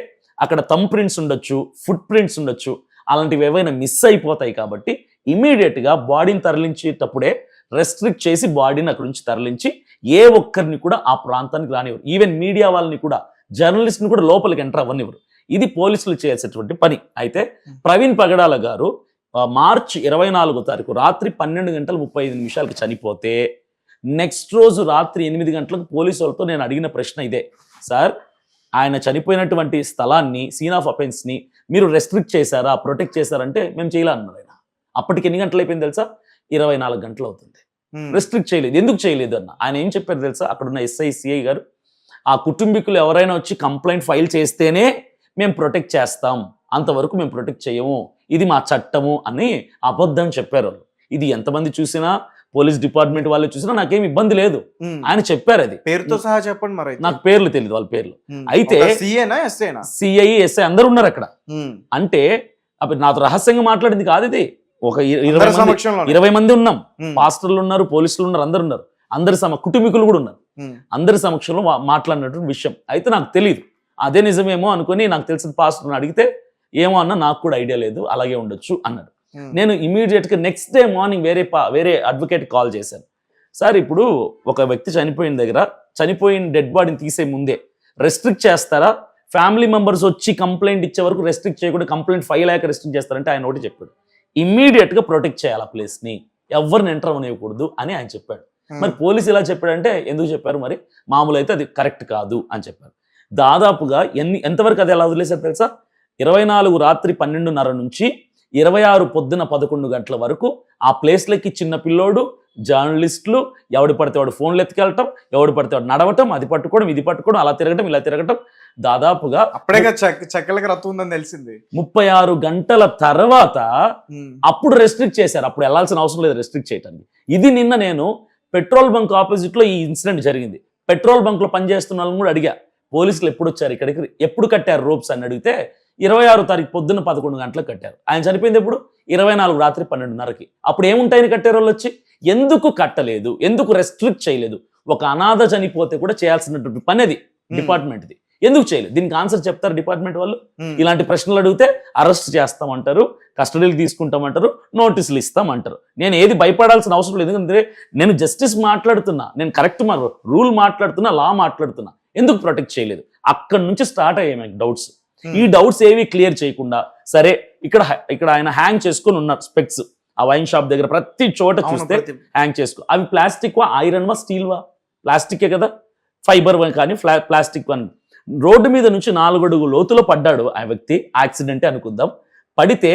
అక్కడ థంబ్ ప్రింట్స్ ఉండొచ్చు, ఫుట్ ప్రింట్స్ ఉండొచ్చు, అలాంటివి ఏవైనా మిస్ అయిపోతాయి కాబట్టి ఇమీడియట్ గా బాడీని తరలించేటప్పుడే రెస్ట్రిక్ట్ చేసి బాడీని అక్కడి నుంచి తరలించి ఏ ఒక్కరిని కూడా ఆ ప్రాంతానికి రానివ్వరు. ఈవెన్ మీడియా వాళ్ళని కూడా, జర్నలిస్ట్ని కూడా లోపలికి ఎంటర్ అవ్వనివ్వరు. ఇది పోలీసులు చేసేటువంటి పని. అయితే ప్రవీణ్ పగడాల గారు మార్చి 24వ తారీఖు రాత్రి 12:35 చనిపోతే నెక్స్ట్ రోజు రాత్రి 8 గంటలకు పోలీసు వాళ్ళతో నేను అడిగిన ప్రశ్న ఇదే, సార్ ఆయన చనిపోయినటువంటి స్థలాన్ని, సీన్ ఆఫ్ అఫెన్స్ ని మీరు రెస్ట్రిక్ట్ చేశారా, ప్రొటెక్ట్ చేశారంటే మేము చేయాలి అన్నారు ఆయన. అప్పటికి ఎన్ని గంటలు అయిపోయింది తెలుసా? 24 గంటలు అవుతుంది. రెస్ట్రిక్ట్ చేయలేదు. ఎందుకు చేయలేదు అన్న ఆయన ఏం చెప్పారు తెలుసా? అక్కడున్న ఎస్ఐ సిఐ గారు, ఆ కుటుంబీకులు ఎవరైనా వచ్చి కంప్లైంట్ ఫైల్ చేస్తేనే మేము ప్రొటెక్ట్ చేస్తాం, అంతవరకు మేము ప్రొటెక్ట్ చేయము, ఇది మా చట్టము అని అబద్ధం చెప్పారు. ఇది ఎంతమంది చూసినా, పోలీస్ డిపార్ట్మెంట్ వాళ్ళు చూసినా నాకేం ఇబ్బంది లేదు. ఆయన చెప్పారు. అది పేరుతో సహా చెప్పండి. మరి నాకు పేర్లు తెలియదు వాళ్ళ పేర్లు. అయితే సిఐ ఎస్ఐ అందరు ఉన్నారు అక్కడ. అంటే అప్పుడు నాతో రహస్యంగా మాట్లాడింది కాదు ఇది. ఒక 20 మంది ఉన్నాం. పాస్టర్లు ఉన్నారు, పోలీసులు ఉన్నారు, అందరు ఉన్నారు. అందరి కుటుంబీకులు కూడా ఉన్నారు. అందరి సమక్షంలో మాట్లాడినటువంటి విషయం అయితే నాకు తెలియదు. అదే నిజమేమో అనుకుని నాకు తెలిసిన పాస్టర్ని అడిగితే ఏమో అన్న నాకు కూడా ఐడియా లేదు, అలాగే ఉండొచ్చు అన్నాడు. నేను ఇమీడియట్ గా నెక్స్ట్ డే మార్నింగ్ వేరే అడ్వకేట్ కాల్ చేశాను. సార్ ఇప్పుడు ఒక వ్యక్తి చనిపోయిన దగ్గర, చనిపోయిన డెడ్ బాడీని తీసే ముందే రెస్ట్రిక్ట్ చేస్తారా? ఫ్యామిలీ మెంబర్స్ వచ్చి కంప్లైంట్ ఇచ్చే వరకు రెస్ట్రిక్ట్ చేయకుండా కంప్లైంట్ ఫైల్ అయ్యాక రెస్ట్రిక్ట్ చేస్తారంటే ఆయన ఒకటి చెప్పాడు, ఇమ్మీడియట్ గా ప్రొటెక్ట్ చేయాలి ఆ ప్లేస్ ని, ఎవరిని ఎంటర్ అవ్వనివ్వకూడదు అని ఆయన చెప్పాడు. మరి పోలీసు ఇలా చెప్పాడంటే ఎందుకు చెప్పారు? మరి మామూలు అయితే అది కరెక్ట్ కాదు అని చెప్పారు. దాదాపుగా ఎంతవరకు అది ఎలా వదిలేసారు తెలుసా? 24 రాత్రి 12:30 నుంచి 26 పొద్దున 11 గంటల వరకు ఆ ప్లేస్లకి చిన్న పిల్లోడు, జర్నలిస్టులు, ఎవడు పడితే వాడు ఫోన్లు ఎత్తుకెళ్ళటం, ఎవడు పడితే వాడు నడవటం, అది పట్టుకోవడం, ఇది పట్టుకోవడం, అలా తిరగటం, ఇలా తిరగటం. దాదాపుగా అప్పుడే చెక్కలకి రత్తు ఉందని తెలిసింది. 36 గంటల తర్వాత అప్పుడు రెస్ట్రిక్ట్ చేశారు. అప్పుడు వెళ్లాల్సిన అవసరం లేదు రెస్ట్రిక్ట్ చేయటానికి. ఇది నిన్న నేను పెట్రోల్ బంక్ ఆపోజిట్ లో ఈ ఇన్సిడెంట్ జరిగింది. పెట్రోల్ బంక్ లో పనిచేస్తున్న వాళ్ళని కూడా అడిగా, పోలీసులు ఎప్పుడు వచ్చారు ఇక్కడికి, ఎప్పుడు కట్టారు రోప్స్ అని అడిగితే 26 తారీఖు పొద్దున్న 11 గంటలకు కట్టారు. ఆయన చనిపోయింది ఎప్పుడు? 24 రాత్రి 12:30కి. అప్పుడు ఏముంటాయని కట్టారు వాళ్ళు వచ్చి? ఎందుకు కట్టలేదు, ఎందుకు రెస్ట్రిక్ట్ చేయలేదు? ఒక అనాథ చనిపోతే కూడా చేయాల్సినటువంటి పని అది డిపార్ట్మెంట్ది, ఎందుకు చేయలేదు? దీనికి ఆన్సర్ చెప్తారు డిపార్ట్మెంట్ వాళ్ళు. ఇలాంటి ప్రశ్నలు అడిగితే అరెస్ట్ చేస్తామంటారు, కస్టడీలు తీసుకుంటామంటారు, నోటీసులు ఇస్తామంటారు. నేను ఏది భయపడాల్సిన అవసరం లేదు. ఎందుకంటే నేను జస్టిస్ మాట్లాడుతున్నా, నేను కరెక్ట్ రూల్ మాట్లాడుతున్నా, లా మాట్లాడుతున్నా. ఎందుకు ప్రొటెక్ట్ చేయలేదు? అక్కడి నుంచి స్టార్ట్ అయ్యాయి మనకి డౌట్స్. ఈ డౌట్స్ ఏవి క్లియర్ చేయకుండా, సరే ఇక్కడ ఆయన హ్యాంగ్ చేసుకుని ఉన్నారు స్పెక్స్, ఆ వైన్ షాప్ దగ్గర ప్రతి చోట చూస్తే హ్యాంగ్ చేసుకో. అవి ప్లాస్టిక్ వా, ఐరన్ వా, స్టీల్ వా? ప్లాస్టికే కదా, ఫైబర్ కానీ ప్లాస్టిక్ వన్. రోడ్డు మీద నుంచి 4 అడుగు లోతులో పడ్డాడు ఆ వ్యక్తి, యాక్సిడెంటే అనుకుందాం. పడితే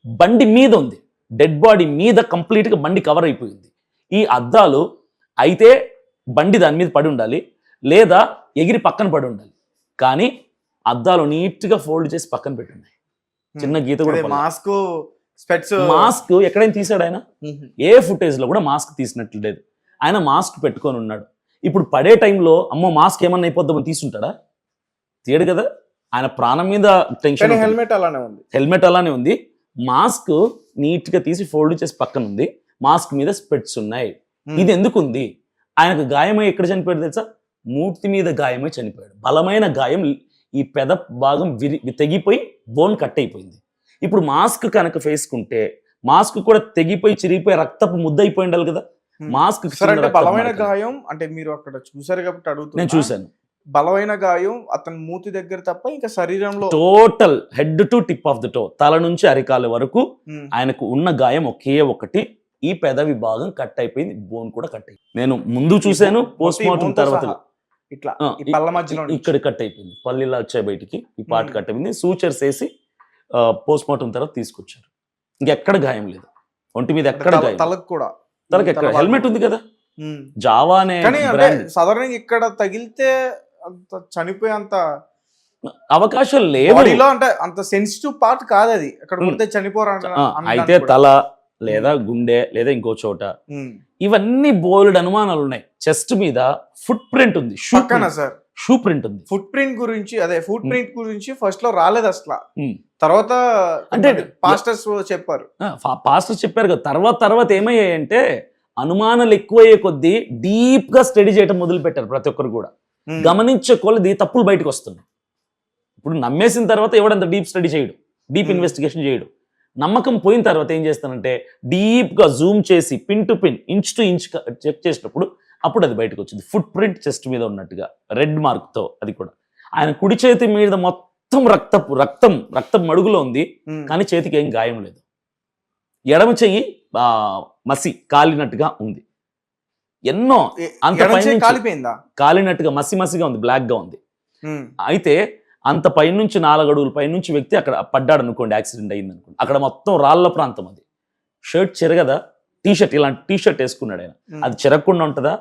బండి మీద ఉంది, డెడ్ బాడీ మీద కంప్లీట్ గా బండి కవర్ అయిపోయింది. ఈ అద్దాలు అయితే బండి దాని మీద పడి ఉండాలి, లేదా ఎగిరి పక్కన పడి ఉండాలి. కానీ అద్దాలు నీట్ గా ఫోల్డ్ చేసి పక్కన పెట్టి ఉన్నాయి. చిన్న గీత కూడా. మాస్క్ ఎక్కడైనా తీసాడు ఆయన? ఏ ఫుటేజ్ లో కూడా మాస్క్ తీసినట్లు లేదు. ఆయన మాస్క్ పెట్టుకొని ఉన్నాడు. ఇప్పుడు పడే టైంలో అమ్మో మాస్క్ ఏమన్నా అయిపోద్దామని తీసుంటాడా? తీయడు కదా. ఆయన ప్రాణం మీద టెన్షన్. హెల్మెట్ అలానే ఉంది. మాస్క్ నీట్ గా తీసి ఫోల్డ్ చేసి పక్కన ఉంది. మాస్క్ మీద స్పెట్స్ ఉన్నాయి. ఇది ఎందుకు ఉంది? ఆయనకు గాయమై ఎక్కడ చనిపోయాడు తెలుసా? మూర్తి మీద గాయమై చనిపోయాడు. బలమైన గాయం, ఈ పెద భాగం తెగిపోయి బోన్ కట్ అయిపోయింది. ఇప్పుడు మాస్క్ కనుక వేసుకుంటే మాస్క్ కూడా తెగిపోయి చిరిగిపోయి రక్తపు ముద్ద అయిపోయి ఉండాలి కదా. మాస్క్ బలమైన గాయం అంటే మీరు అక్కడ చూసారు కాబట్టి అడుగుతున్నా. నేను చూశాను. బలమైన గాయం అతని మూతి దగ్గర తప్ప ఇంకా శరీరంలో total head to tip of the to, తల నుంచి అరికాల వరకు ఆయనకు ఉన్న గాయం ఒకే ఒకటి, ఈ పెదవి భాగం కట్ అయిపోయింది, బోన్ కూడా కట్ అయిపోయింది. నేను ముందు చూశాను, పోస్ట్ మార్టం తర్వాత ఇట్లా పళ్ళ మధ్యలో ఇక్కడ కట్ అయిపోయింది, పళ్ళు ఇలా వచ్చాయి బయటికి, ఈ పార్ట్ కట్ అయిపోయింది. సూచర్స్ వేసి పోస్ట్ మార్టం తర్వాత తీసుకొచ్చారు. ఇంకెక్కడ గాయం లేదు ఒంటి మీద, ఎక్కడ గాయం. తలకు ఎక్కడ హెల్మెట్ ఉంది కదా, జావా అనే సాధారణంగా ఇక్కడ తగిలితే అంత చనిపోయే అంత అవకాశం లేదు. అంటే అంత సెన్సిటివ్ పార్ట్ కాదు అది, అక్కడ ఉంటే చనిపోరా. అయితే తల లేదా గుండె లేదా ఇంకో చోట, ఇవన్నీ బోల్డ్ అనుమానాలు ఉన్నాయి. చెస్ట్ మీద ఫుట్ ప్రింట్ ఉంది, షూ ప్రింట్ ఉంది. ఫుట్ ప్రింట్ గురించి ఫస్ట్ లో రాలేదు అసలు, తర్వాత అంటే పాస్టర్స్ చెప్పారు. పాస్టర్స్ చెప్పారు కదా. తర్వాత ఏమయ్యాయంటే అనుమానాలు ఎక్కువయ్యే కొద్దీ డీప్ గా స్టడీ చేయడం మొదలు పెట్టారు. ప్రతి ఒక్కరు కూడా గమనించే కొలది తప్పులు బయటకు వస్తున్నాయి. ఇప్పుడు నమ్మేసిన తర్వాత ఎవడంత డీప్ స్టడీ చేయడు, డీప్ ఇన్వెస్టిగేషన్ చేయడు. నమ్మకం పోయిన తర్వాత ఏం చేస్తానంటే డీప్గా జూమ్ చేసి pin to pin inch to inch check చేసినప్పుడు అప్పుడు అది బయటకు వచ్చింది. ఫుట్ ప్రింట్ చెస్ట్ మీద ఉన్నట్టుగా రెడ్ మార్క్తో. అది కూడా ఆయన కుడి చేతి మీద మొత్తం రక్తం మడుగులో ఉంది, కానీ చేతికి ఏం గాయం లేదు. ఎడమ చెయ్యి మసి కాలినట్టుగా ఉంది. ఎన్నో అంత కాలిపోయిందా? కాలినట్టుగా మసిగా ఉంది, బ్లాక్ గా ఉంది. అయితే అంత పైనుంచి 4 అడుగుల పైనుంచి వ్యక్తి అక్కడ పడ్డాడు అనుకోండి, యాక్సిడెంట్ అయింది అనుకోండి, అక్కడ మొత్తం రాళ్ల ప్రాంతం. అది షర్ట్ చెరగదా, టీషర్ట్ ఇలాంటి టీషర్ట్ వేసుకున్నాడు ఆయన, అది చెరగకుండా ఉంటుందా?